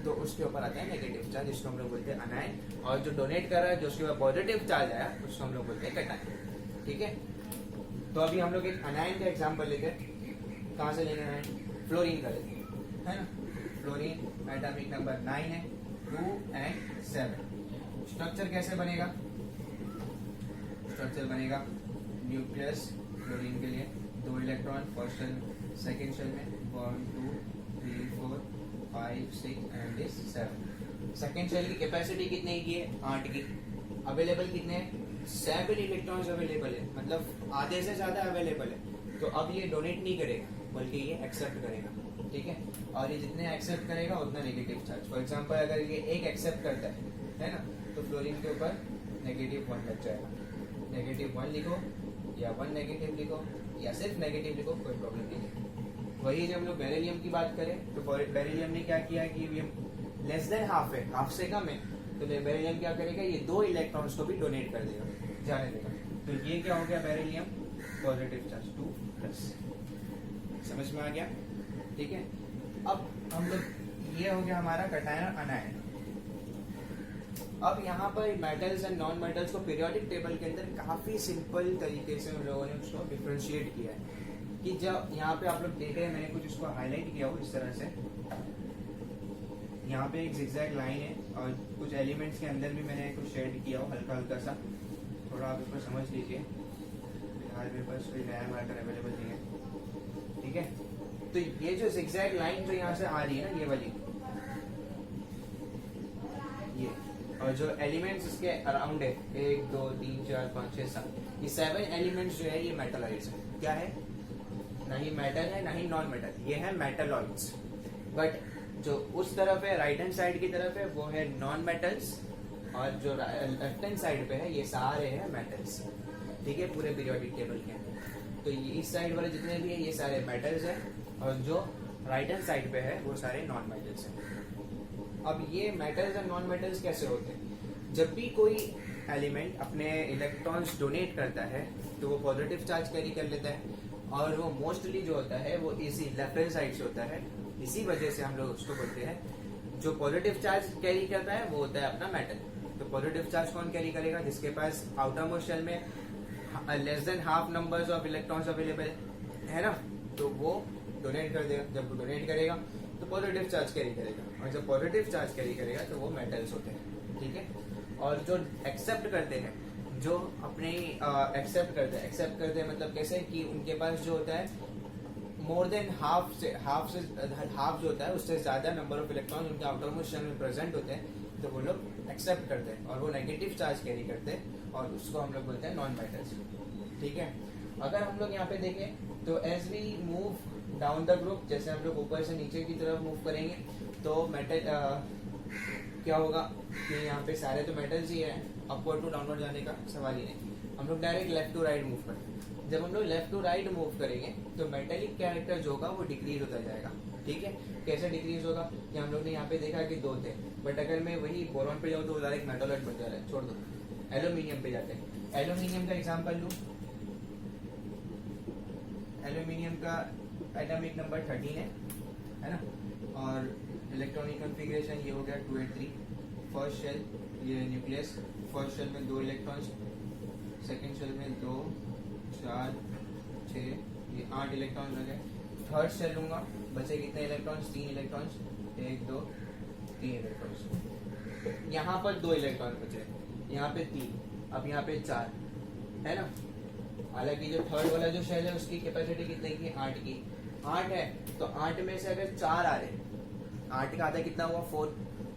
तो उसके ऊपर आता है नेगेटिव चार्ज, जिसको हम लोग बोलते हैं अनायन। और जो डोनेट कर रहा है, जो उसके ऊपर पॉजिटिव चार्ज आया, उसको हम लोग बोलते हैं कैटायन। ठीक है, तो अभी हम लोग एक अनायन का एग्जांपल लेते हैं। कहाँ से लेंगे अनायन? फ्लोरीन का लेते हैं, है ना। फ्लोरीन एटॉमिक नंबर 9 है, 2 and 7। स्ट्रक्चर कैसे बनेगा? स्ट्रक्चर बनेगा न्यूक्लियस फ्लोरीन के लिए 2 electron first shell, second shell में 1 2 3 4 5 6 एंड दिस 7। सेकेंड शेल की कैपेसिटी कितने की है? 8 की। अवेलेबल कितने हैं? 7 इलेक्ट्रॉन्स अवेलेबल है, मतलब आधे से ज्यादा अवेलेबल है। तो अब ये डोनेट नहीं करेगा बल्कि ये एक्सेप्ट करेगा। ठीक है, और ये जितने एक्सेप्ट करेगा उतना नेगेटिव चार्ज। फॉर एग्जांपल अगर ये एक एक्सेप्ट करता है ना, तो फ्लोरीन के ऊपर -1 लग जाएगा। -1 लिखो या 1 नेगेटिव लिखो या सिर्फ नेगेटिव लिखो, कोई प्रॉब्लम नहीं है। वही जब हम लोग बेरिलियम की बात करें तो बेरिलियम ने क्या किया कि ये लेस देन हाफ है, हाफ से कम है, तो बेरिलियम क्या करेगा, ये 2 इलेक्ट्रॉन्स को भी डोनेट कर देगा, जाने देगा। तो ये क्या हो गया बेरिलियम? Positive charge 2+। समझ में आ गया? ठीक है, अब हम लोग, ये हो गया हमारा कटायन और अनायन। अब यहाँ पर मेटल्स एंड नॉन मेटल्स को पीरियोडिक टेबल के अंदर काफी सिंपल तरीके से उन लोगों ने उसको डिफरेंशिएट किया है। कि जब यहाँ पे आप लोग देख रहे हैं, मैंने कुछ इसको हाईलाइट किया हो इस तरह से, यहाँ पे एक zigzag लाइन है और कुछ एलिमेंट्स के अंदर भी मैंने कुछ शेड किया हो हल्का हल्का सा, थोड़ा आप इसको समझ लीजिए। फिलहाल मेरे पास कोई नया मार्कर अवेलेबल नहीं है। ठीक है, तो ये जो zigzag लाइन जो यहाँ से आ रही है ना, ये वाली, ये, और जो एलिमेंट्स इसके अराउंड है 1 2 3 4 5 6 7 ये 7 एलिमेंट्स जो है ये मेटलॉइड्स है। क्या है? ना ही मेटल है ना ही नॉन मेटल, ये है मेटलॉइड्स। बट जो उस तरफ है राइट हैंड साइड की तरफ है वो है नॉन मेटल्स, और जो लेफ्ट हैंड साइड पे है ये सारे हैं मेटल्स। ठीक है, पूरे पीरियोडिक टेबल के अंदर तो ये इस साइड वाले जितने भी है ये सारे मेटल्स हैं, और जो राइट हैंड साइड पे है वो सारे नॉन मेटल्स हैं। अब ये मेटल्स एंड नॉन मेटल्स कैसे होते हैं? जब भी कोई एलिमेंट अपने इलेक्ट्रॉन्स डोनेट करता है तो वो पॉजिटिव चार्ज कैरी कर लेता है, और वो मोस्टली जो होता है वो इसी लेफ्ट हैंड साइड से होता है। इसी वजह से हम लोग उसको बोलते हैं जो पॉजिटिव चार्ज कैरी करता है वो होता है अपना मेटल। तो पॉजिटिव चार्ज कौन कैरी करेगा? जिसके पास आउटर मोस्ट शेल में less than half numbers of electrons available है ना, तो वो डोनेट कर देगा। जब वो डोनेट करेगा तो पॉजिटिव चार्ज कैरी करेगा, और जब पॉजिटिव चार्ज कैरी करेगा तो वो मेटल्स होते हैं। ठीक है, और जो एक्सेप्ट करते हैं, जो अपने एक्सेप्ट करते हैं मतलब कैसे कि उनके पास जो होता है मोर देन हाफ जो होता है उससे ज्यादा नंबर ऑफ इलेक्ट्रॉन उनके आउटर मोस्ट शेल में प्रेजेंट होते हैं, तो वो लोग एक्सेप्ट करते हैं और वो नेगेटिव चार्ज कैरी करते हैं, और उसको हम लोग बोलते हैं नॉन मेटल्स। ठीक है, अगर हम लोग यहाँ पे देखें तो as we move down the group, जैसे हम लोग ऊपर से नीचे की तरफ मूव करेंगे तो मेटल क्या होगा कि यहाँ पे सारे तो मेटल्स ही है, अपवर्ड टू डाउनवर्ड जाने का सवाल ही नहीं। हम लोग direct left to right move करेंगे। जब हम लोग लेफ्ट टू राइट मूव करेंगे तो मेटेलिक कैरेक्टर जो होगा वो डिक्रीज होता जाएगा। ठीक है, कैसे डिक्रीज होगा कि हम लोग ने यहाँ पे देखा कि 2 थे, बट अगर मैं वही बोरॉन पे जाऊँ तो डायरेक्ट मेटलॉइड बन जा रहा है। छोड़ दो, एल्यूमिनियम पे जाते हैं। एल्यूमिनियम का एग्जाम्पल लूँ, एल्यूमिनियम का एटॉमिक नंबर 13 है ना, और इलेक्ट्रॉनिक कॉन्फ़िगरेशन ये हो गया 283। फर्स्ट शेल ये न्यूक्लियस, फर्स्ट शेल में 2 इलेक्ट्रॉन्स, सेकेंड शेल में 2 4 6 ये 8 इलेक्ट्रॉन लगे। थर्ड शेल लूंगा, बचे कितने इलेक्ट्रॉन्स? 3 electrons, 1 2 3 electrons. यहाँ पर 2 इलेक्ट्रॉन बचे, यहाँ पे 3, अब यहाँ पे 4 है ना। हालांकि जो थर्ड वाला जो शेल है उसकी कैपेसिटी कितने की? 8 की। 8 है तो 8 में से अगर 4 आ रहे, 8 का आधा कितना हुआ? 4।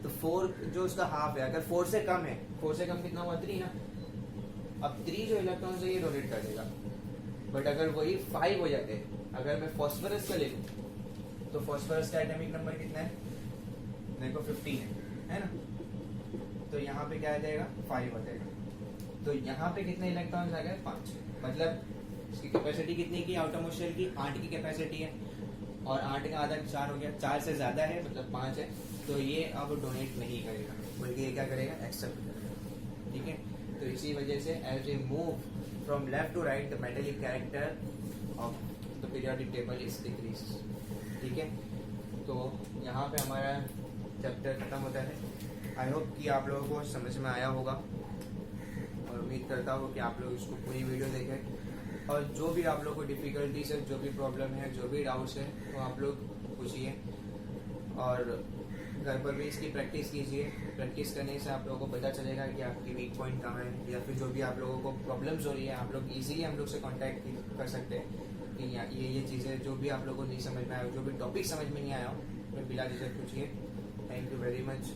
तो 4 जो उसका हाफ है, अगर 4 से कम है, 4 से कम कितना हुआ? 3 ना। अब 3 जो इलेक्ट्रॉन है ये डोनेट कर देगा, बट अगर वही 5 हो जाते, अगर मैं फॉस्फोरस का ले लूं तो फॉस्फोरस का एटॉमिक नंबर कितना है? देखो 15 है ना, तो यहाँ पे क्या आ जाएगा? 5 आ जाएगा। तो यहाँ पे कितने इलेक्ट्रॉन्स आ गए? 5। मतलब इसकी कैपेसिटी कितनी की? आउटर मोस्ट शेल की 8 की कैपेसिटी है, और 8 का आधा 4 हो गया, 4 से ज्यादा है मतलब 5 है, तो ये अब डोनेट नहीं करेगा, बल्कि ये क्या करेगा? एक्सेप्ट करेगा। ठीक है, तो इसी वजह से as we move from left to right the metallic character of the periodic table is decrease. ठीक है, तो यहाँ पे हमारा चैप्टर खत्म होता है। आई होप कि आप लोगों को समझ में आया होगा, और उम्मीद करता हूँ कि आप लोग इसको पूरी वीडियो देखें, और जो भी आप लोग को डिफिकल्टीज है, जो भी प्रॉब्लम है, जो भी डाउट्स है वो आप लोग पूछिए, और घर पर भी इसकी प्रैक्टिस कीजिए। प्रैक्टिस करने से आप लोगों को पता चलेगा कि आपकी वीक पॉइंट कहाँ है, या फिर जो भी आप लोगों को प्रॉब्लम्स हो रही है आप लोग इजीली हम लोग से कांटेक्ट कर सकते हैं कि ये चीज़ें जो भी आप लोगों को नहीं समझ में आया, जो भी टॉपिक समझ में नहीं आया हो, तो बिला झिझक पूछिए। Thank you very much.